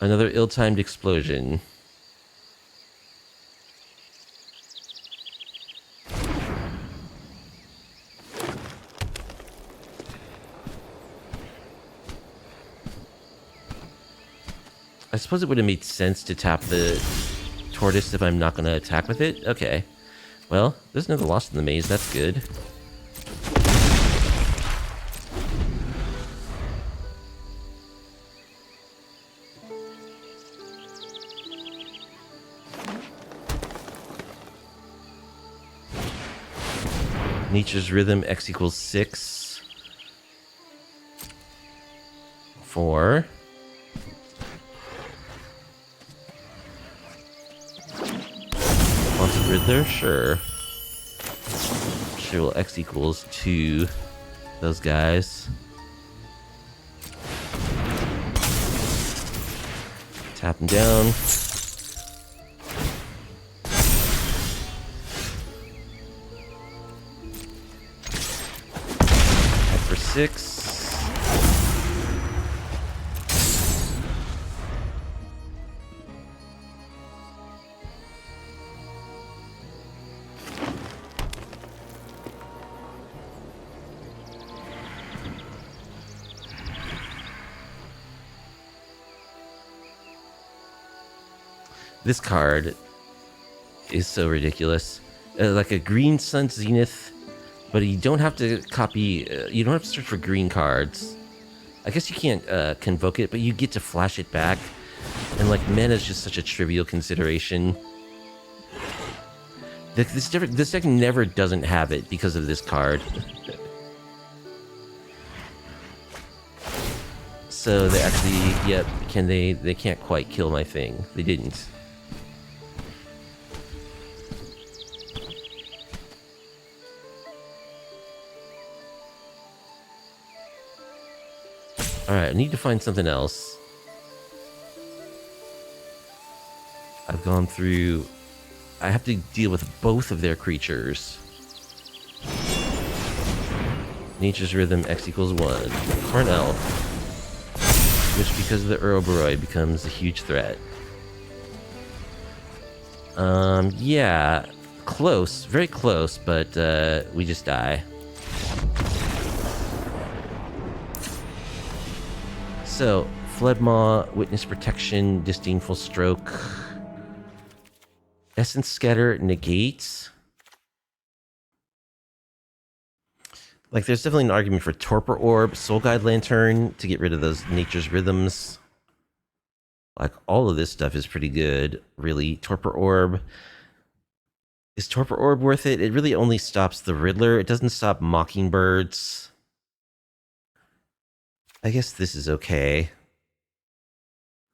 Another ill-timed explosion. I suppose it would have made sense to tap the Tortoise if I'm not going to attack with it. Okay. Well, there's another Lost in the Maze. That's good. Nature's Rhythm, X equals 6. 4. Haunted Riddler, sure. Sure, well, X equals 2. Those guys. Tap them down. For 6. This card is so ridiculous. Like a green Sun Zenith, but you don't have to copy, you don't have to search for green cards. I guess you can't convoke it, but you get to flash it back. And like, mana is just such a trivial consideration. This deck never doesn't have it because of this card. So they actually, yep, they can't quite kill my thing. They didn't. Alright, I need to find something else. I've gone through... I have to deal with both of their creatures. Nature's Rhythm, X equals 1. For an elf. Which, because of the Ouroboros, becomes a huge threat. Yeah. Close. Very close, but, we just die. So, Fledmaw, Witness Protection, Disdainful Stroke... Essence Scatter negates. Like, there's definitely an argument for Torpor Orb, Soul Guide Lantern to get rid of those Nature's Rhythms. Like, all of this stuff is pretty good, really. Torpor Orb. Is Torpor Orb worth it? It really only stops the Riddler. It doesn't stop Mockingbirds. I guess this is okay.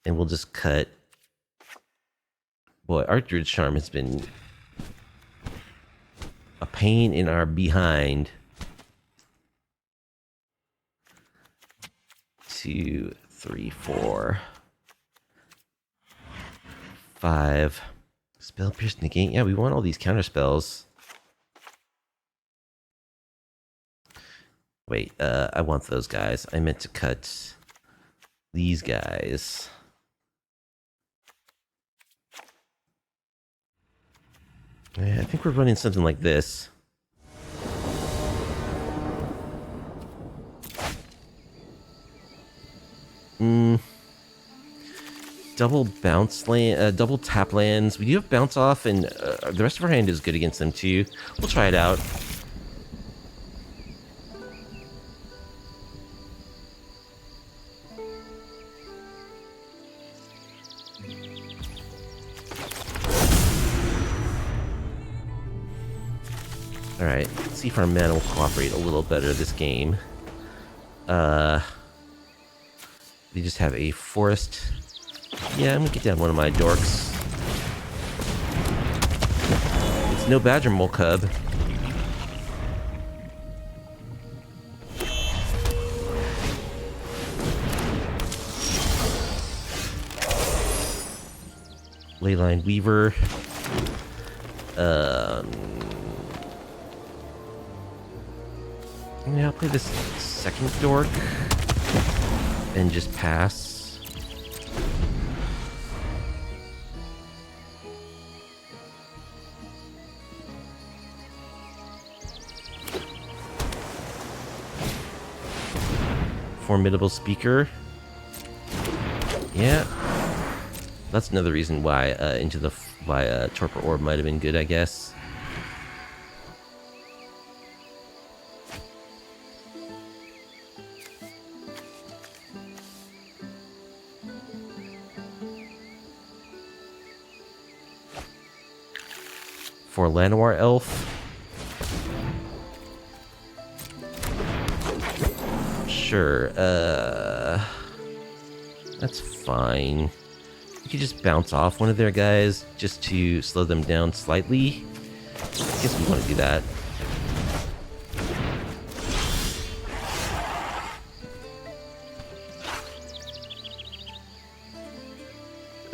And we'll just cut. Boy, Archdruid's Charm has been a pain in our behind. 2, 3, 4, 5. Spell Pierce negate. Yeah, we want all these counter spells. Wait, I want those guys. I meant to cut these guys. Yeah, I think we're running something like this. Double bounce land, double tap lands. We do have bounce off, and the rest of our hand is good against them too. We'll try it out. Alright, let's see if our mana will cooperate a little better this game. They just have a forest. Yeah, I'm gonna get down one of my dorks. It's no Badger Mole Cub. Leyline Weaver. Yeah, I'll play this second dork and just pass. Formidable Speaker. Yeah. That's another reason why Torpor Orb might have been good, I guess. For Llanowar Elf. Sure, that's fine. You could just bounce off one of their guys just to slow them down slightly. I guess we want to do that.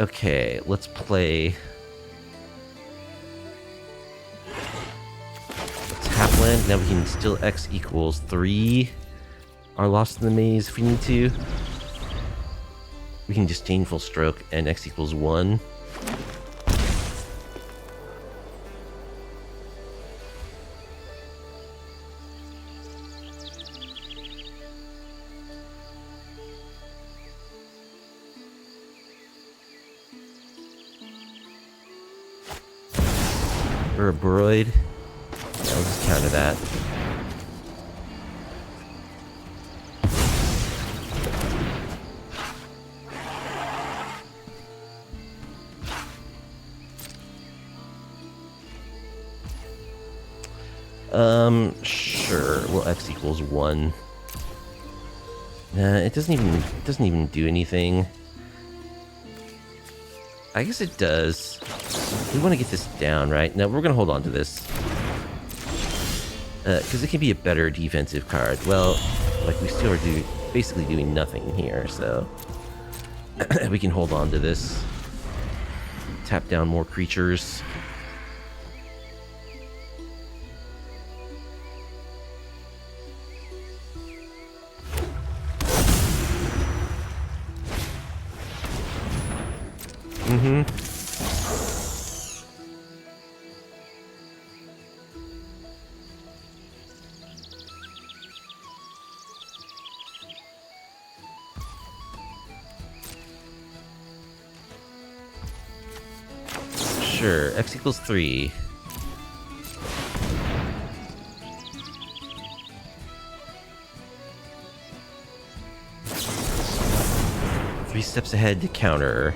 Okay, let's play. Tap land. Now we can still X equals 3. Are lost in the maze if we need to. We can Disdainful Stroke and X equals 1. Ouroboros. Yeah, I'll just counter that. Sure. Well, X equals 1. It doesn't even do anything. I guess it does. We want to get this down, right? No, we're gonna hold on to this. Because it can be a better defensive card. Well, like we still are basically doing nothing here, so we can hold on to this. Tap down more creatures. Sure, x equals 3. Three steps ahead to counter.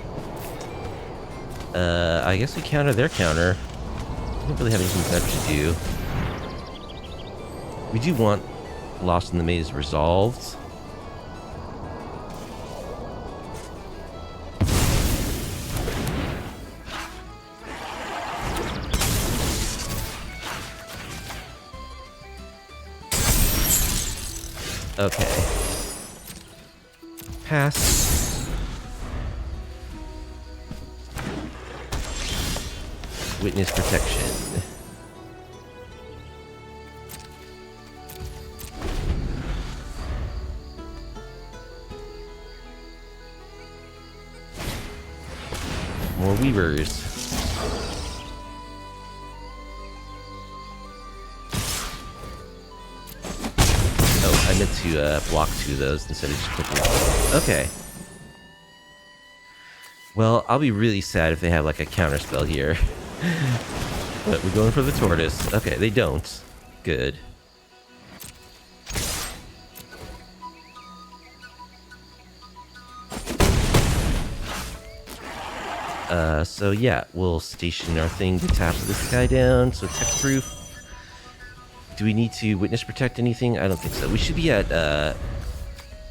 I guess we counter their counter. We don't really have anything better to do. We do want Lost in the Maze resolved. Okay. Pass. Witness protection. More weavers. Oh, I meant to block 2 of those instead of just clicking one. Okay. Well, I'll be really sad if they have like a counter spell here. But we're going for the tortoise. Okay, they don't. Good. So yeah, we'll station our thing to tap this guy down. So it's hexproof. Do we need to witness protect anything? I don't think so. We should be at,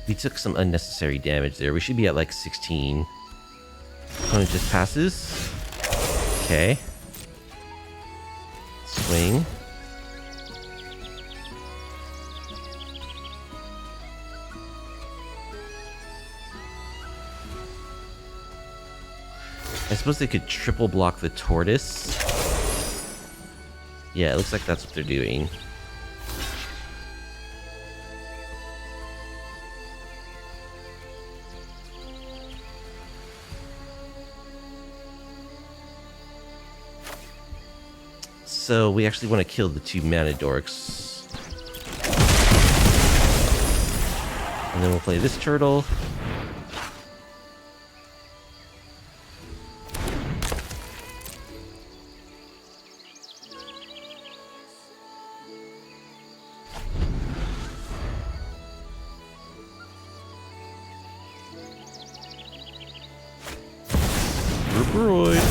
we took some unnecessary damage there. We should be at like 16. Opponent just passes. Okay. Swing. I suppose they could triple block the tortoise. Yeah, it looks like that's what they're doing. So we actually want to kill the 2 mana dorks. And then we'll play this turtle. Druid.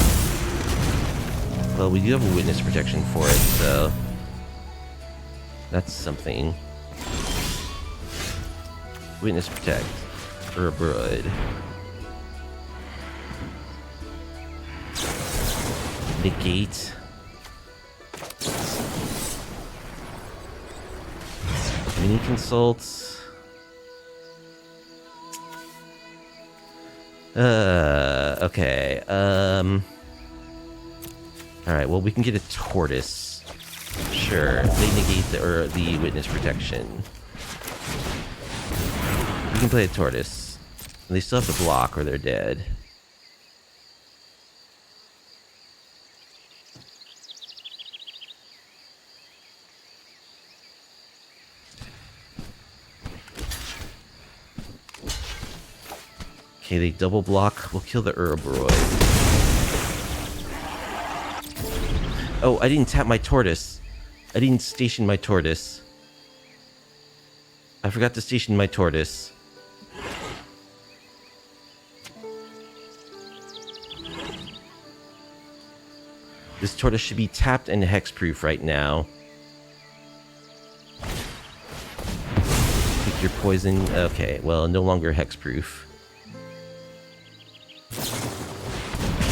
Well, we do have a witness protection for it, so that's something. Witness protect. Druid. Negate. Mini consults. Okay. Alright, well, we can get a tortoise. Sure. They negate the witness protection. We can play a tortoise. And they still have to block or they're dead. Okay, they double block. We'll kill the Archdruid. Oh, I didn't tap my tortoise. I didn't station my tortoise. I forgot to station my tortoise. This tortoise should be tapped and hexproof right now. We You're poison. Okay, well, no longer hexproof.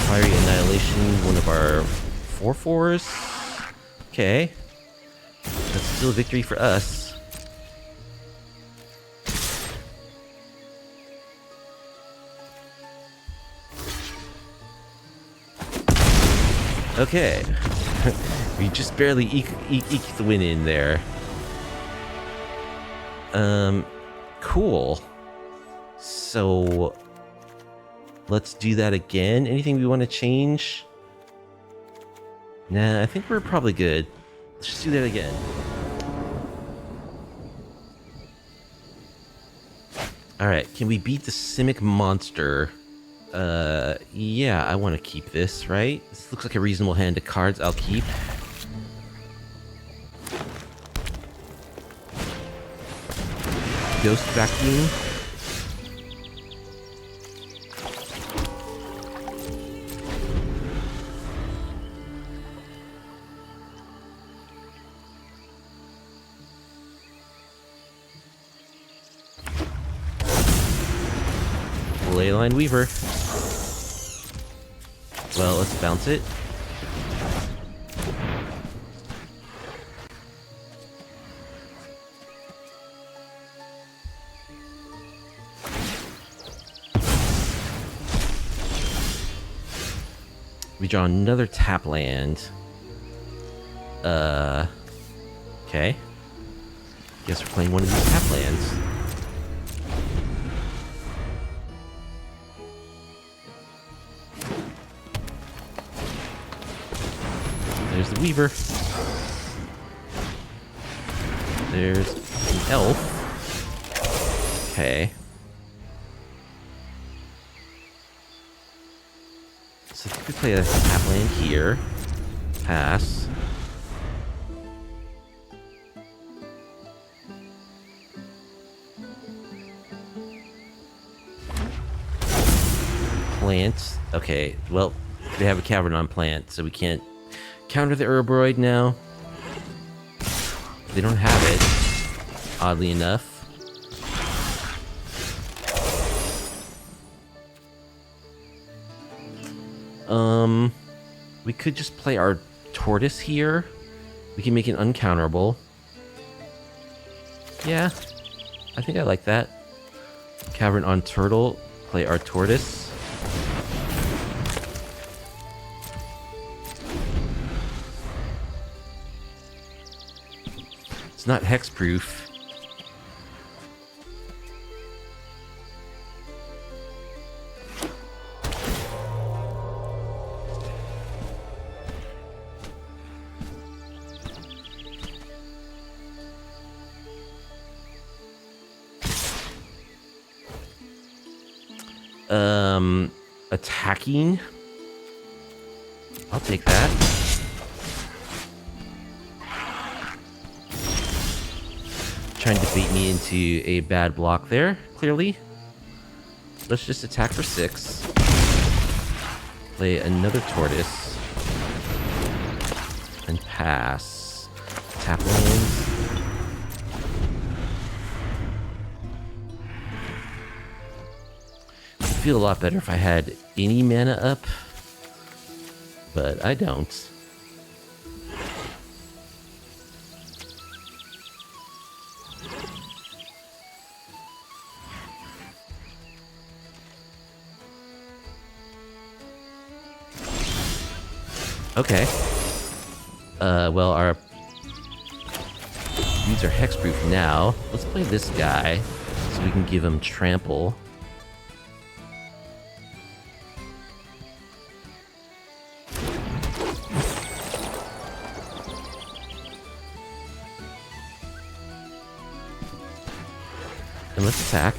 Fiery Annihilation, one of our 4/4s. Okay. That's still a victory for us. Okay. We just barely eked the win in there. Cool. So, let's do that again. Anything we want to change? Nah, I think we're probably good. Let's just do that again. Alright, can we beat the Simic monster? Yeah, I want to keep this, right? This looks like a reasonable hand of cards I'll keep. Ghost Vacuum. Leyline Weaver. Well, let's bounce it. We draw another tap land. Okay. Guess we're playing one of these tap lands. There's the Weaver. There's an Elf. Okay. So if we could play a tap land here. Pass. Plant. Okay, well, they have a cavern on plant, so we can't counter the Urborg now. They don't have it, oddly enough. We could just play our Tortoise here. We can make it uncounterable. Yeah, I think I like that. Cavern on Turtle, play our Tortoise. It's not hexproof. Attacking. I'll take that. Trying to bait me into a bad block there, clearly. Let's just attack for 6. Play another Tortoise. And pass. Tap lands. I'd feel a lot better if I had any mana up. But I don't. Okay. Well, our dudes are hexproof now. Let's play this guy so we can give him trample. And let's attack.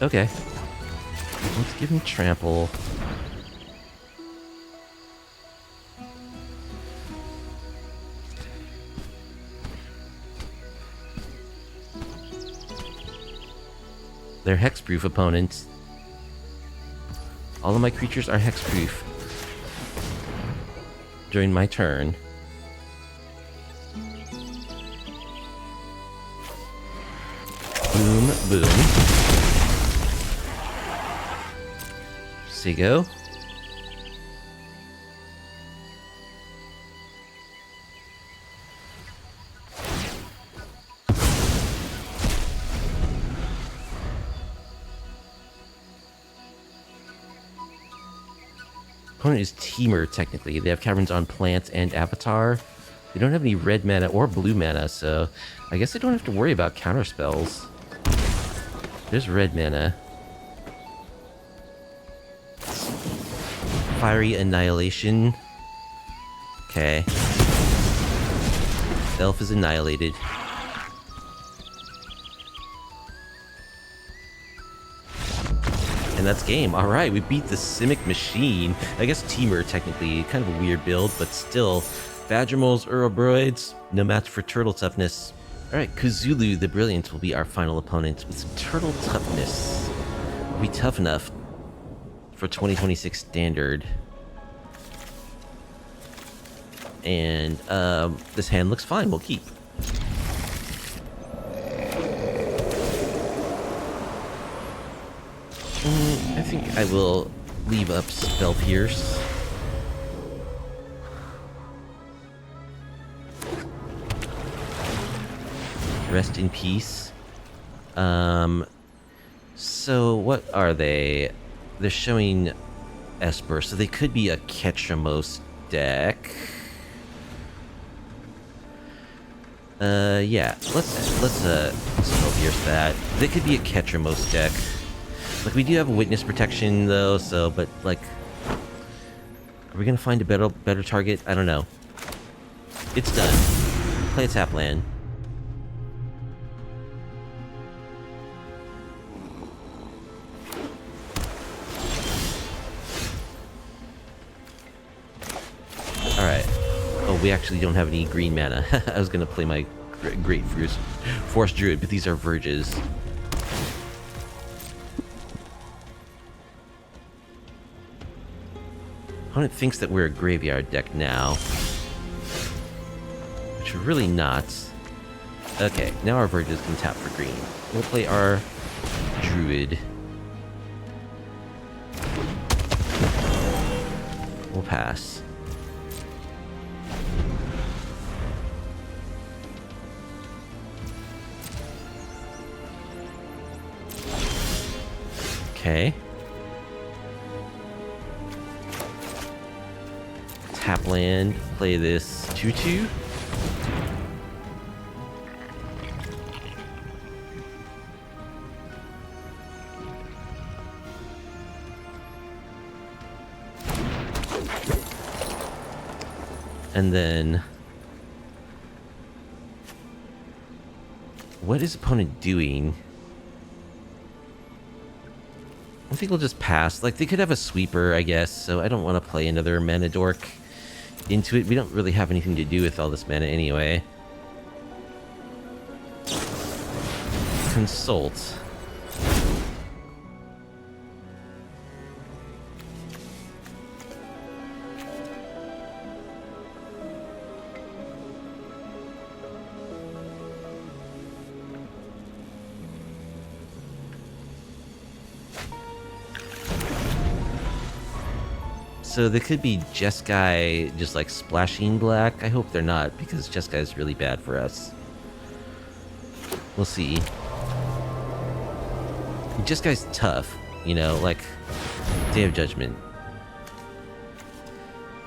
Okay. Let's give him trample. They're hexproof opponents. All of my creatures are hexproof during my turn. Boom, boom. Sigo. Opponent is Temur, technically. They have caverns on plants and avatar. They don't have any red mana or blue mana, so I guess I don't have to worry about counter spells. There's red mana. Fiery Annihilation. Okay. Elf is annihilated. And that's game. Alright, we beat the Simic Machine. I guess Temur, technically. Kind of a weird build, but still. Badgermoles, Urobroids, no match for turtle toughness. Alright, Cthulhu the Brilliant will be our final opponent with some turtle toughness. Are we tough enough for 2026 standard? And this hand looks fine. We'll keep. I think I will leave up Spell Pierce. Rest in peace. So what are they? They're showing Esper, so they could be a Ketramos deck. Yeah, let's Spell Pierce that. They could be a Ketramos deck. Like, we do have a witness protection, though, so, but, like... Are we gonna find a better target? I don't know. It's done. Play a tap land. Alright. Oh, we actually don't have any green mana. I was gonna play my Great Force Druid, but these are Verges. Opponent thinks that we're a graveyard deck now. Which we're really not. Okay, now our Verges can tap for green. We'll play our Druid. We'll pass. Okay. Tap land, play this 2/2. And then... What is opponent doing? I think we'll just pass. Like, they could have a sweeper, I guess, so I don't want to play another mana dork into it. We don't really have anything to do with all this mana anyway. Consult. So they could be Jeskai just like splashing black. I hope they're not, because Jeskai is really bad for us. We'll see. Jeskai's tough, you know, like Day of Judgment.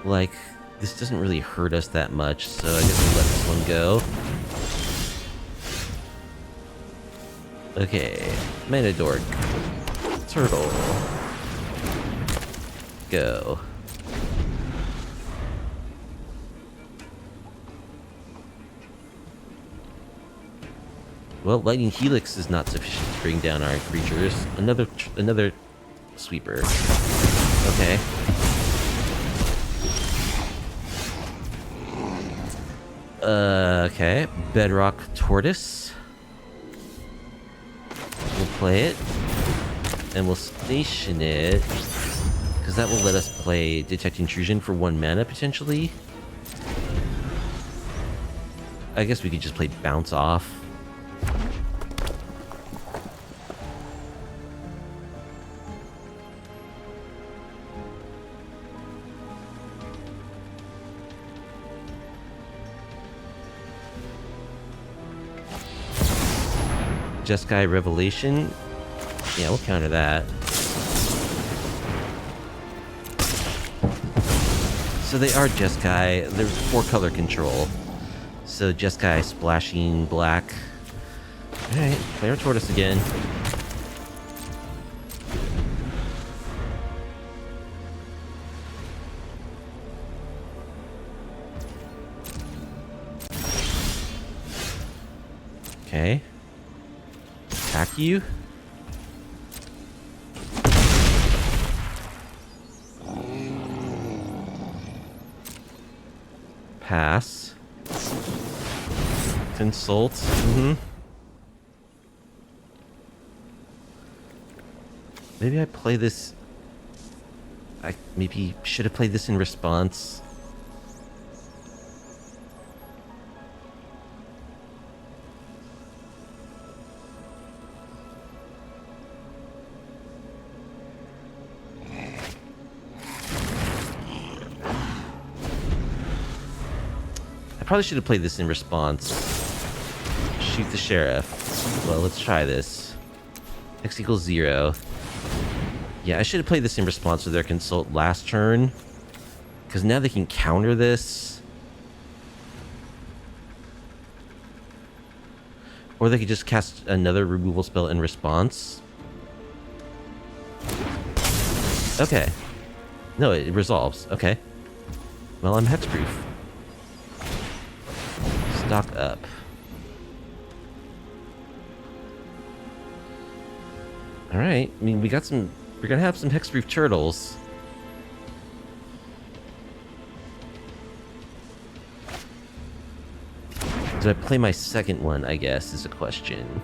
Like, this doesn't really hurt us that much, so I guess we'll let this one go. Okay, Mana Dork. Turtle. Go. Well, Lightning Helix is not sufficient to bring down our creatures. Another sweeper. Okay. Okay. Bedrock Tortoise. We'll play it. And we'll station it Because that will let us play Detect Intrusion for 1 mana, potentially. I guess we could just play Bounce Off. Jeskai Revelation. Yeah, we'll counter that. So they are Jeskai. They're 4-color control. So Jeskai splashing black. Alright, play our Tortoise again. Okay. Attack you. Pass. Consult. Maybe I play this... I maybe should have played this in response. I probably should have played this in response. Shoot the sheriff. Well, let's try this. X equals 0. Yeah, I should have played this in response to their consult last turn. Because now they can counter this. Or they could just cast another removal spell in response. Okay. No, it resolves. Okay. Well, I'm hexproof. Stock up. Alright, I mean, we got some... We're gonna have some hexproof turtles. Did I play my second one, I guess, is a question.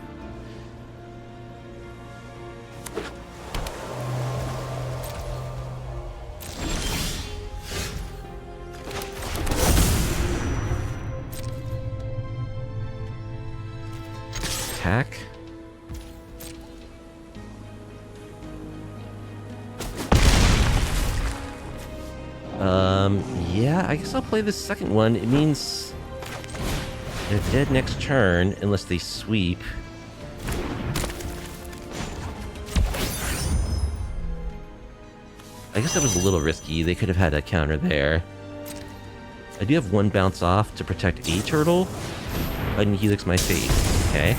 Attack. Yeah, I guess I'll play this second one. It means they're dead next turn, unless they sweep. I guess that was a little risky. They could have had a counter there. I do have 1 bounce off to protect a turtle. And Helix my face. Okay.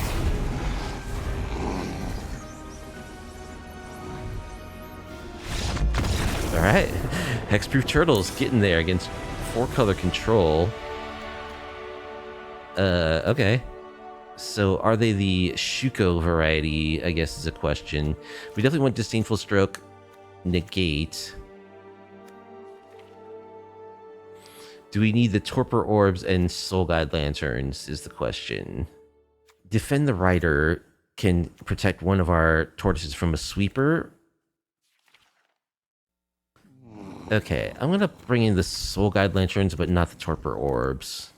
Alright. Hexproof turtles getting there against 4-color control. Okay. So are they the Shuko variety, I guess is a question. We definitely want Disdainful Stroke, negate. Do we need the Torpor Orbs and Soul Guide Lanterns is the question. Defend the Rider can protect one of our tortoises from a sweeper. Okay, I'm gonna bring in the Soul Guide Lanterns, but not the Torpor Orbs.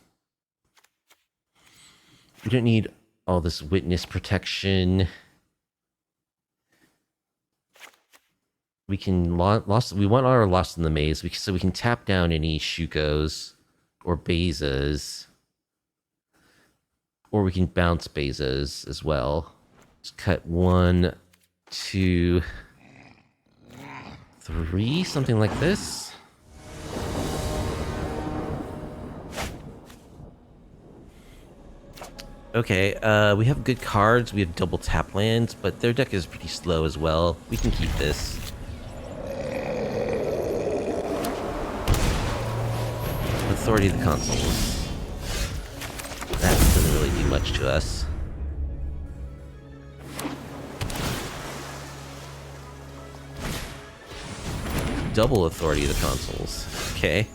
We don't need all this witness protection. We can we want our Lost in the Maze, so we can tap down any Shukos or Bezas. Or we can bounce Bezas as well. Just cut 1, 2, 3, something like this. Okay, we have good cards. We have double tap lands, but their deck is pretty slow as well. We can keep this. Authority of the Consuls. That doesn't really do much to us. Double Authority of the Consuls. Okay.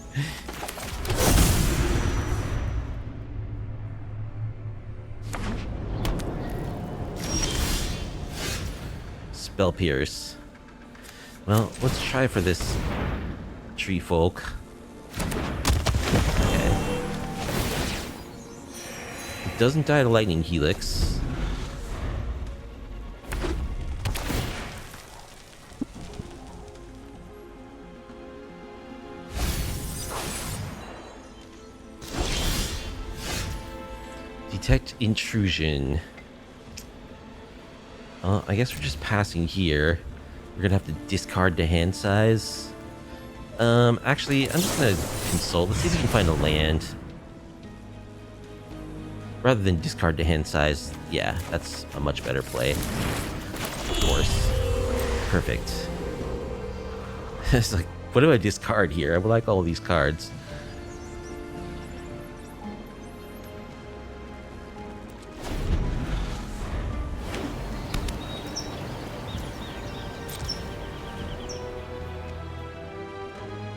Spell Pierce. Well, let's try for this tree folk. Okay. It doesn't die to lightning helix. Detect intrusion. I guess we're just passing here. We're gonna have to discard the hand size. Actually, I'm just gonna consult. Let's see if we can find a land. Rather than discard the hand size, yeah, that's a much better play. Of course. Perfect. It's like, what do I discard here? I would like all these cards.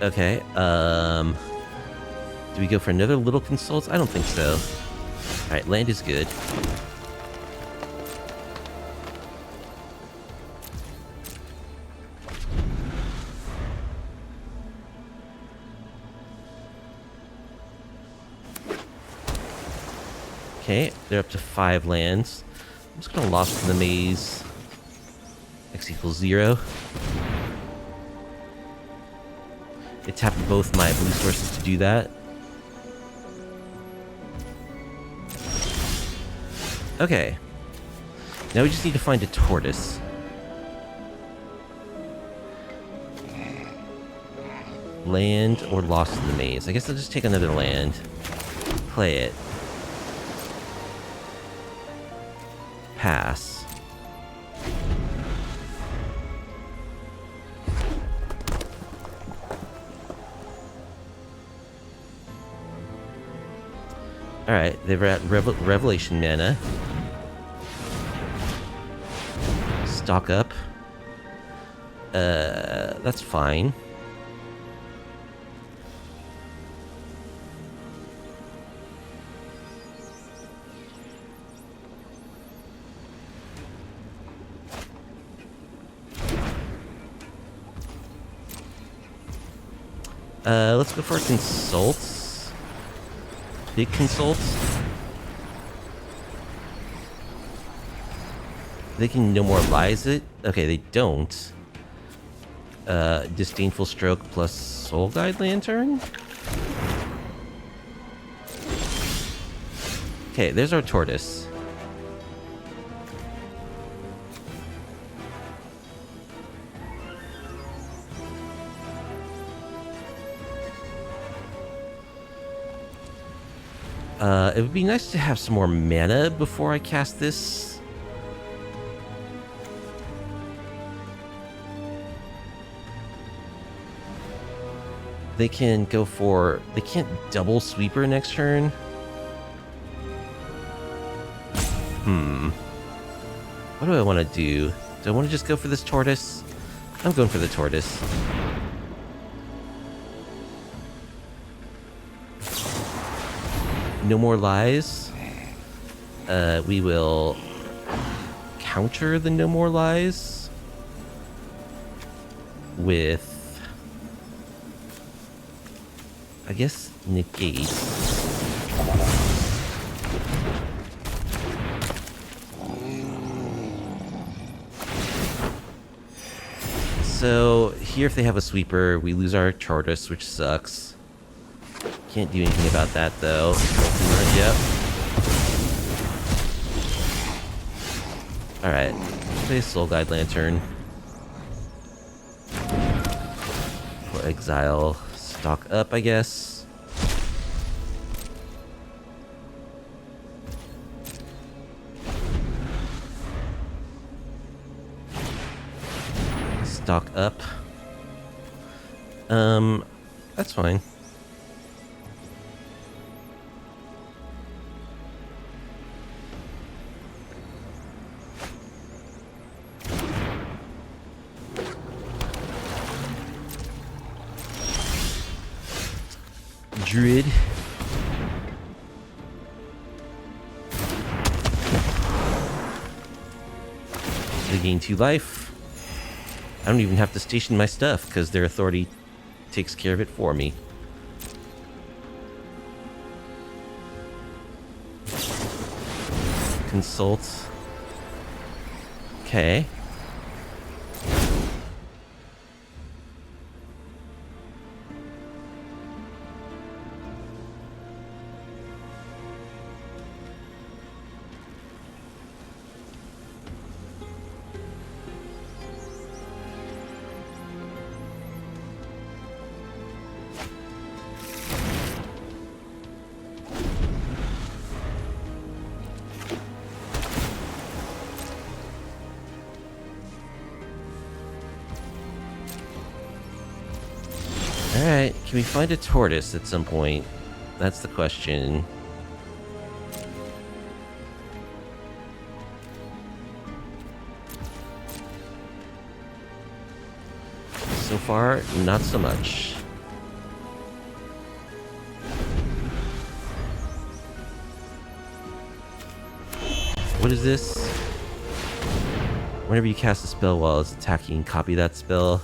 Okay, do we go for another little consult? I don't think so. Alright, land is good. Okay, they're up to 5 lands. I'm just gonna Lost in the Maze. X equals 0. It tapped both my blue sources to do that. Okay. Now we just need to find a tortoise. Land or Lost in the Maze. I guess I'll just take another land. Play it. Pass. Alright, they were at Revelation mana. Stock up. That's fine. Let's go for a consult. Big consult. They can no more lies it. Okay, they don't. Disdainful Stroke plus Soul Guide Lantern. Okay, there's our tortoise. It would be nice to have some more mana before I cast this. They can go for... They can't double sweeper next turn. What do I want to do? Do I want to just go for this tortoise? I'm going for the tortoise. No more lies. We will counter the no more lies with, I guess, negate. So here, if they have a sweeper, we lose our tortoise, which sucks. Can't do anything about that, though. Yep. Alright. Play Soul Guide Lantern. We'll exile. Stock up, I guess. Stock up. That's fine. Druid. They gain 2 life. I don't even have to station my stuff because their authority takes care of it for me. Consult. Okay. Alright, can we find a tortoise at some point? That's the question. So far, not so much. What is this? Whenever you cast a spell while it's attacking, copy that spell.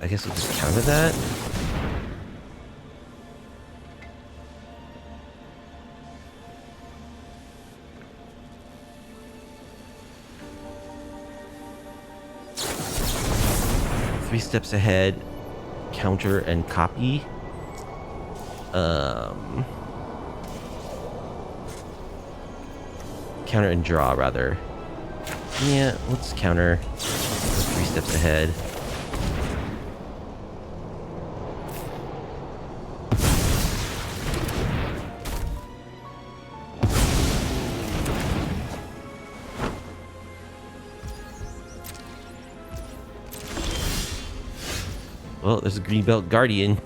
I guess we'll just counter that. Three steps ahead, counter and copy. Counter and draw, rather. Yeah, let's counter. 3 steps ahead. Well, there's a Greenbelt Guardian.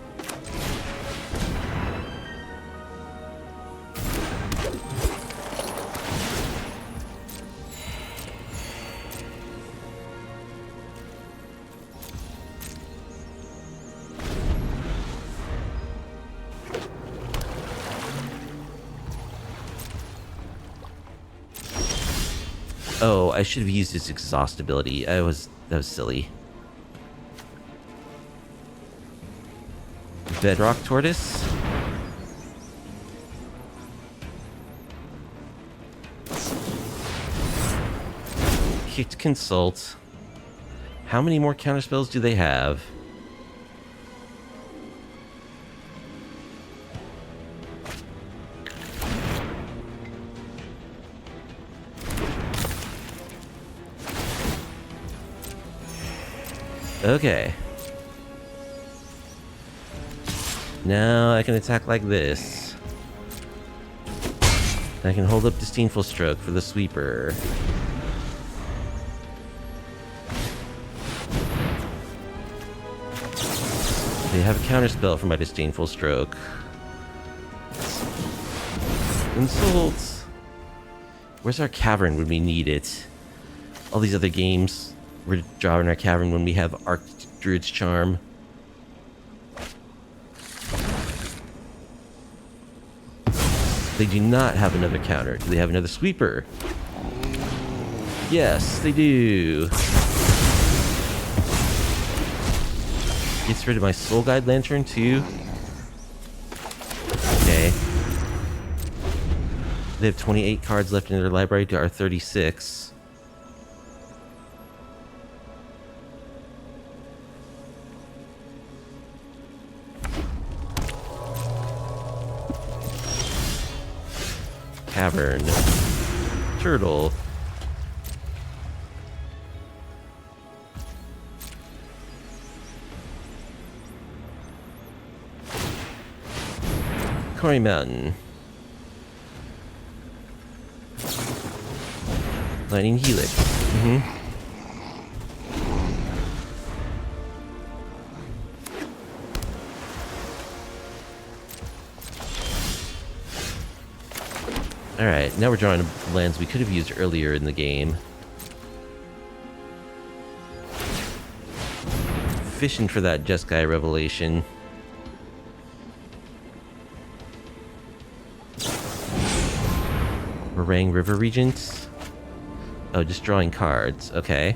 Oh, I should have used his exhaust ability. That was silly. Bedrock Tortoise. Kicked Consult. How many more counterspells do they have? Okay. Now I can attack like this. I can hold up Disdainful Stroke for the sweeper. They have a counterspell for my Disdainful Stroke. Insult. Where's our cavern when we need it? All these other games, we're drawing our cavern when we have Archdruid's Charm. They do not have another counter. Do they have another sweeper? Yes, they do. Gets rid of my Soul Guide Lantern too. Okay. They have 28 cards left in their library to our 36. Cavern. Turtle. Quarry Mountain. Lightning Helix. Alright, now we're drawing lands we could have used earlier in the game. Fishing for that Jeskai revelation. Meringue River Regents. Oh, just drawing cards. Okay.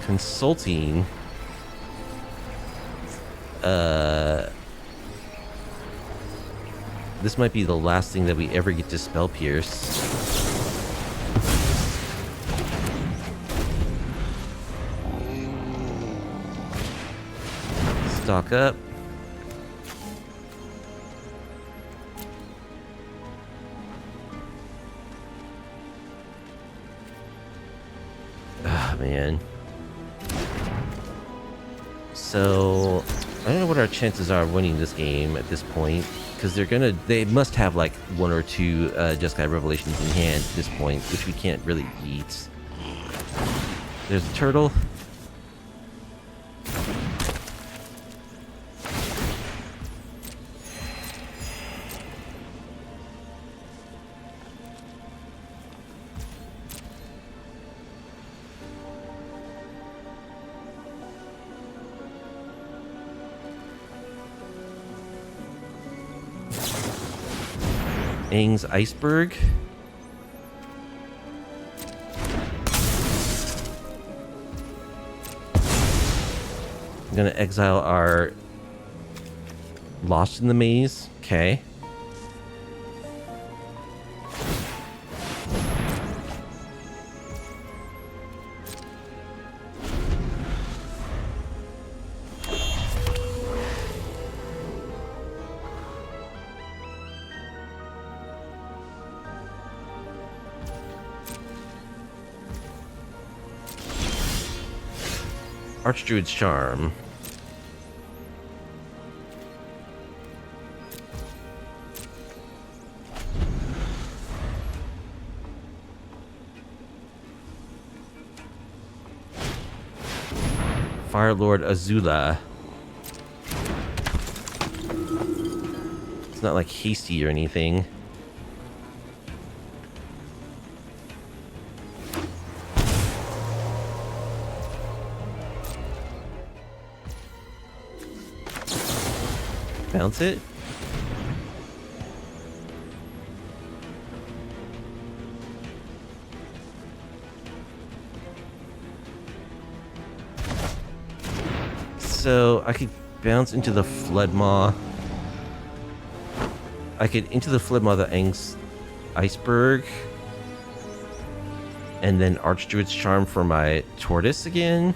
Consulting. This might be the last thing that we ever get to spell pierce. Stock up. Ah, man. So, I don't know what our chances are of winning this game at this point, because they must have like one or two Jeskai Revelations in hand at this point, which we can't really beat. There's a turtle. Aang's Iceberg. I'm gonna exile our Lost in the Maze. Okay. Archdruid's Charm. Fire Lord Azula. It's not like hasty or anything. Bounce it. So I could bounce into the Floodmaw. I could into the Floodmaw the Aang's Iceberg. And then Archdruid's Charm for my Tortoise again.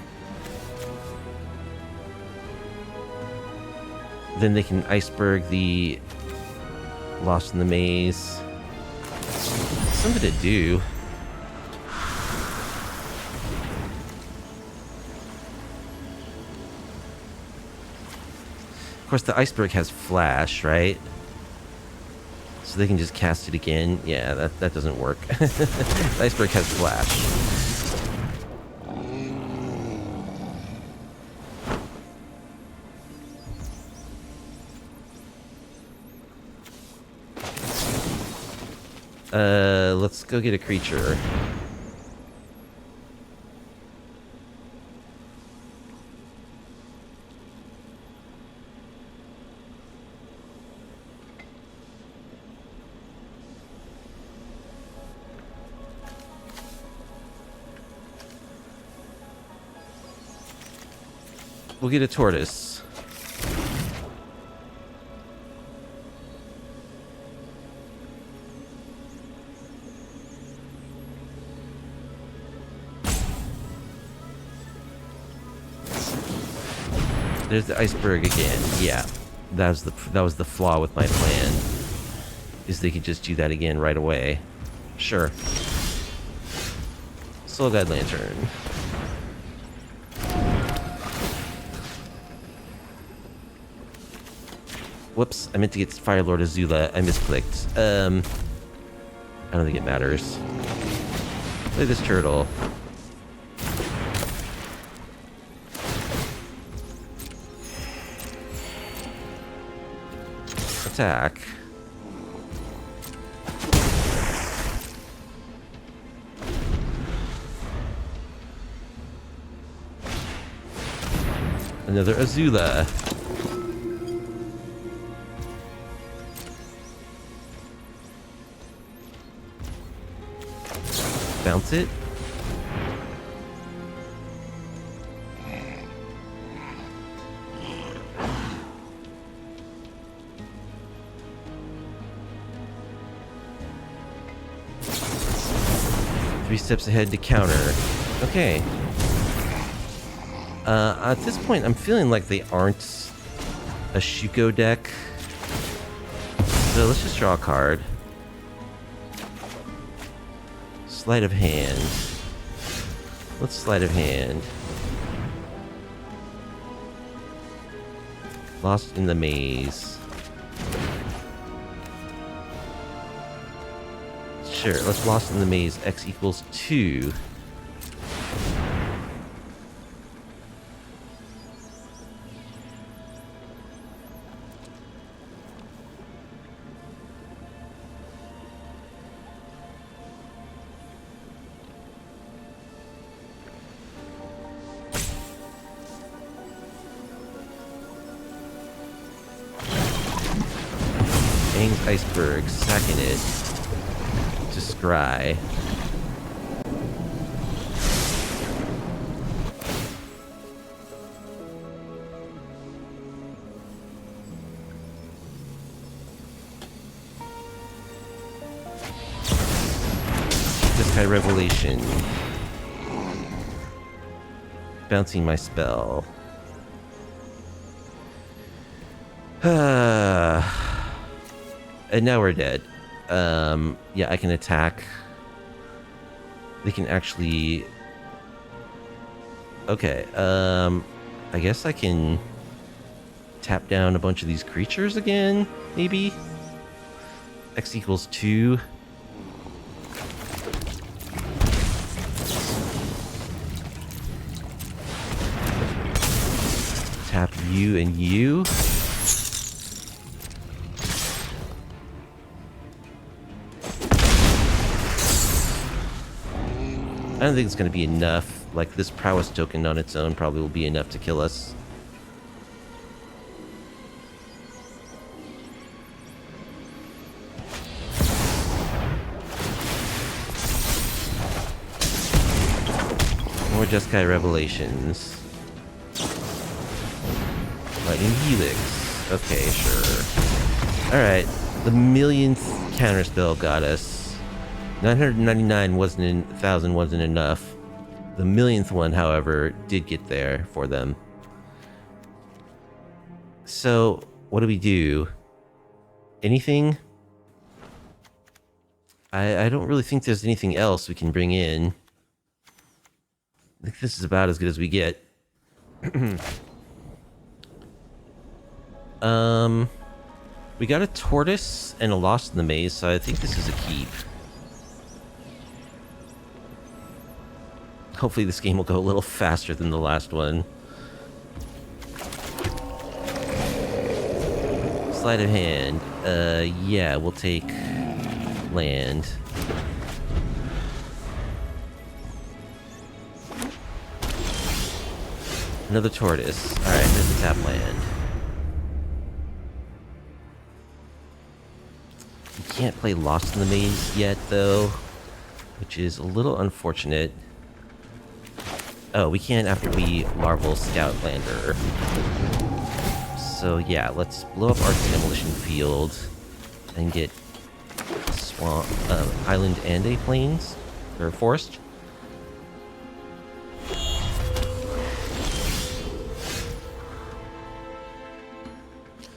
Then they can Iceberg the Lost in the Maze. Something to do. Of course, the Iceberg has Flash, right? So they can just cast it again. Yeah, that doesn't work. The Iceberg has Flash. Let's go get a creature. We'll get a tortoise. There's the Iceberg again. Yeah, that was the flaw with my plan. Is they could just do that again right away. Sure. Soul Guide Lantern. Whoops, I meant to get Fire Lord Azula. I misclicked. I don't think it matters. Look at this turtle. Attack. Another Azula. Bounce it. Three steps ahead to counter. Okay. At this point, I'm feeling like they aren't a Shuko deck. So let's just draw a card. Sleight of hand. Let's sleight of hand. Lost in the maze. Sure, let's Lost in the maze. X equals 2. Iceberg, sacking it to scry. Jeskai Revelation. Bouncing my spell. And now we're dead. Yeah, I can attack. They can actually... Okay, I guess I can tap down a bunch of these creatures again, maybe? X equals 2. Tap you and you. I don't think it's going to be enough. Like, this prowess token on its own probably will be enough to kill us. More Jeskai Revelations. Lightning Helix. Okay, sure. Alright, the millionth counterspell got us. 999 1,000 wasn't enough. The millionth one, however, did get there for them. So, what do? Anything? I don't really think there's anything else we can bring in. I think this is about as good as we get. We got a tortoise and a Lost in the Maze, so I think this is a keep. Hopefully this game will go a little faster than the last one. Sleight of hand. Yeah, we'll take land. Another tortoise. Alright, here's the tap land. You can't play Lost in the Maze yet, though, which is a little unfortunate. Oh, we can after we Larval Scout Lander. So yeah, let's blow up our demolition field and get swamp, island and a plains or forest.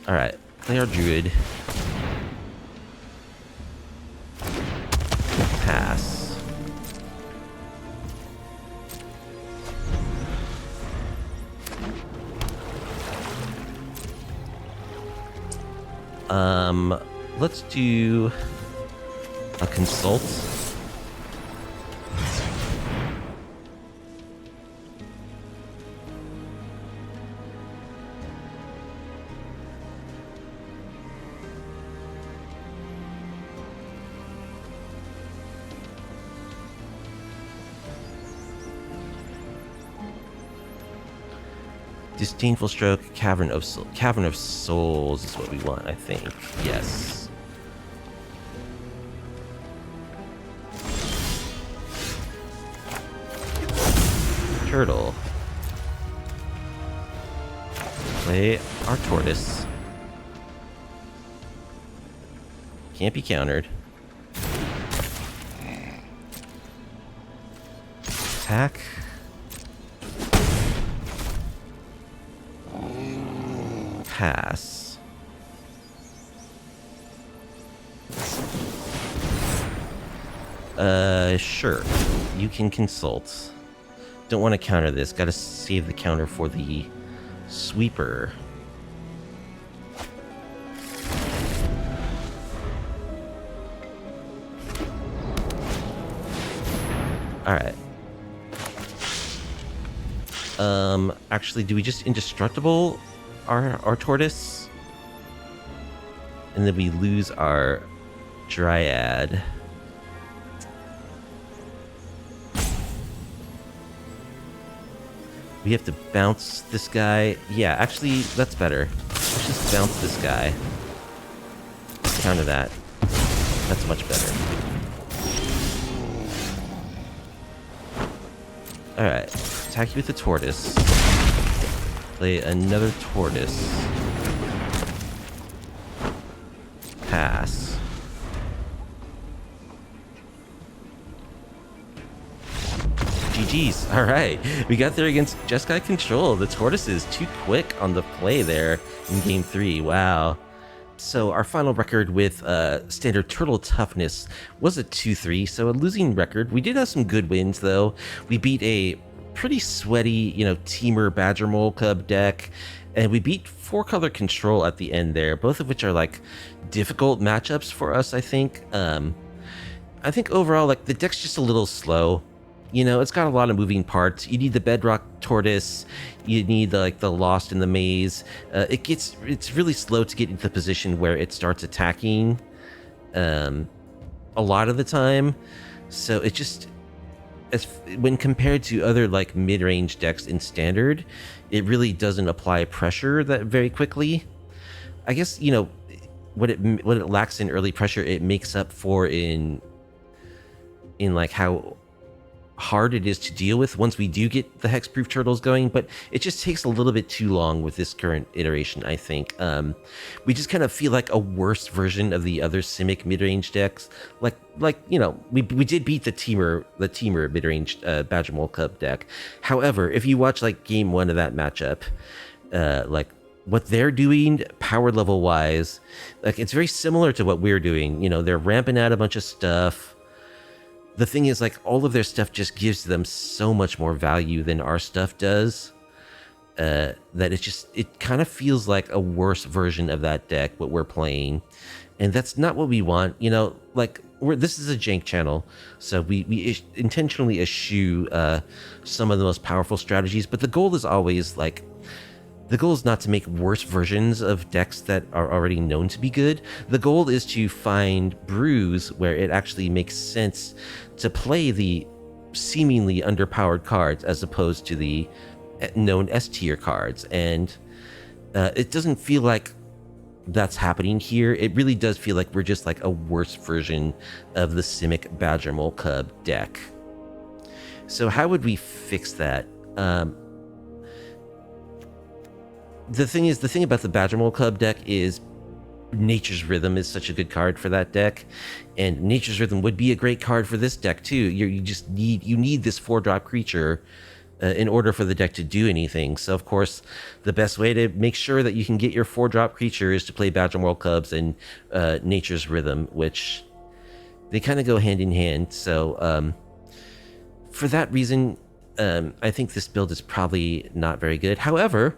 All right, play our Druid. Pass. Let's do a consult. Disdainful Stroke, Cavern of Souls is what we want, I think. Yes. Turtle. Play our Tortoise. Can't be countered. Attack. Pass. Sure. You can consult. Don't want to counter this. Gotta save the counter for the sweeper. Alright. Actually, do we just indestructible our tortoise? And then we lose our dryad. We have to bounce this guy. Yeah, actually, that's better. Let's just bounce this guy. Counter that. That's much better. Alright. Attack you with the tortoise. Play another tortoise. Pass. GG's. Alright. We got there against Jeskai Control. The tortoise is too quick on the play there in game 3. Wow. So our final record with standard turtle toughness was a 2-3, so a losing record. We did have some good wins though. We beat a pretty sweaty, Temur Badger Mole Cub deck, and we beat 4-color control at the end there, both of which are like difficult matchups for us, I think. I think overall, like, the deck's just a little slow. It's got a lot of moving parts. You need the Bedrock Tortoise. You need the Lost in the Maze. It's really slow to get into the position where it starts attacking a lot of the time. So it just, when compared to other like mid-range decks in Standard, it really doesn't apply pressure that very quickly. I guess, what it lacks in early pressure, it makes up for in like how hard it is to deal with once we do get the hexproof turtles going, but it just takes a little bit too long with this current iteration, I think. We just kind of feel like a worse version of the other Simic mid-range decks. Like we did beat the Temur mid-range Badger Mole Cub deck. However, if you watch like game 1 of that matchup, like what they're doing power level wise, like it's very similar to what we're doing. They're ramping out a bunch of stuff. The thing is, like, all of their stuff just gives them so much more value than our stuff does, that it kind of feels like a worse version of that deck, what we're playing. And that's not what we want. Like, this is a jank channel, so we intentionally eschew some of the most powerful strategies, but the goal is always, like, the goal is not to make worse versions of decks that are already known to be good. The goal is to find brews where it actually makes sense to play the seemingly underpowered cards as opposed to the known S-tier cards. And it doesn't feel like that's happening here. It really does feel like we're just like a worse version of the Simic Badger Mole Cub deck. So how would we fix that? The thing about the Badger Mole Cub deck is Nature's Rhythm is such a good card for that deck, and Nature's Rhythm would be a great card for this deck too. You need this 4-drop creature in order for the deck to do anything. So of course, the best way to make sure that you can get your 4-drop creature is to play Badger Mole Cubs and Nature's Rhythm, which they kind of go hand in hand. So for that reason, I think this build is probably not very good. However,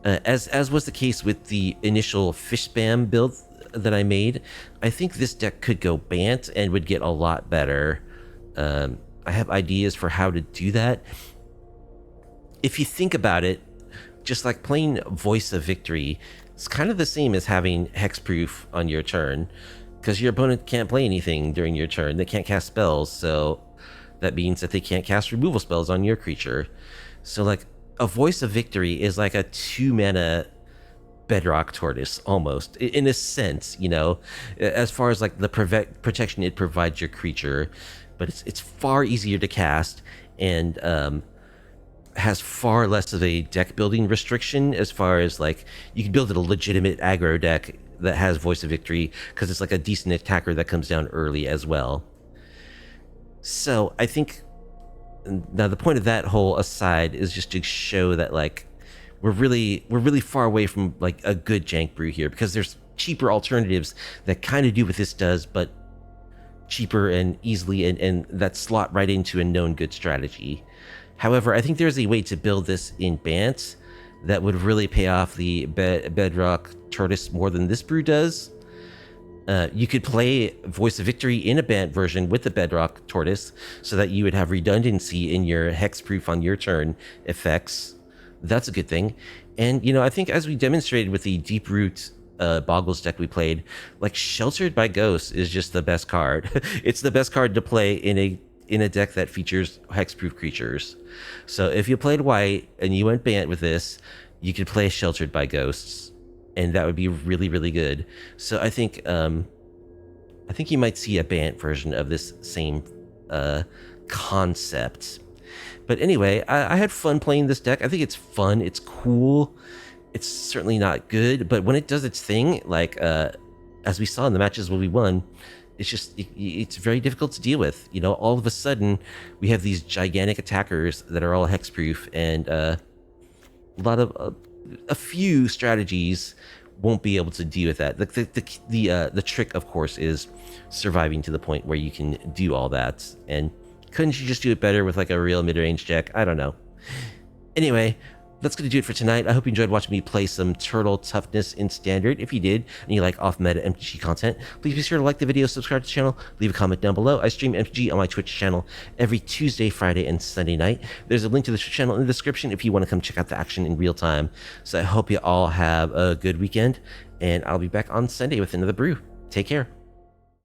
as was the case with the initial fish spam build that I made, I think this deck could go Bant and would get a lot better. I have ideas for how to do that. If you think about it, just like playing Voice of Victory, it's kind of the same as having Hexproof on your turn, because your opponent can't play anything during your turn. They can't cast spells, so that means that they can't cast removal spells on your creature. So like, a Voice of Victory is like a 2-mana Bedrock Tortoise, almost, in a sense, you know, as far as like the protection it provides your creature, but it's far easier to cast, and has far less of a deck building restriction, as far as like you can build a legitimate aggro deck that has Voice of Victory, because it's like a decent attacker that comes down early as well. So I think now the point of that whole aside is just to show that like we're really far away from like a good jank brew here, because there's cheaper alternatives that kind of do what this does, but cheaper and easily, and that slot right into a known good strategy. However, I think there's a way to build this in Bant that would really pay off the Bedrock Tortoise more than this brew does. You could play Voice of Victory in a Bant version with the Bedrock Tortoise, so that you would have redundancy in your Hexproof on your turn effects. That's a good thing. And, you know, I think as we demonstrated with the Deep Root Boggles deck we played, like Sheltered by Ghosts is just the best card. It's the best card to play in a deck that features hexproof creatures. So if you played white and you went Bant with this, you could play Sheltered by Ghosts, and that would be really, really good. So I think you might see a Bant version of this same concept. But anyway, I had fun playing this deck. I think it's fun. It's cool. It's certainly not good, but when it does its thing, like as we saw in the matches where we won, it's just it's very difficult to deal with. You know, all of a sudden we have these gigantic attackers that are all hexproof, and a few strategies won't be able to deal with that. The trick, of course, is surviving to the point where you can do all that. And couldn't you just do it better with like a real mid-range deck? I don't know. Anyway, that's going to do it for tonight. I hope you enjoyed watching me play some Turtle Toughness in Standard. If you did, and you like off-meta MTG content, please be sure to like the video, subscribe to the channel, leave a comment down below. I stream MTG on my Twitch channel every Tuesday, Friday, and Sunday night. There's a link to the Twitch channel in the description if you want to come check out the action in real time. So I hope you all have a good weekend, and I'll be back on Sunday with another brew. Take care.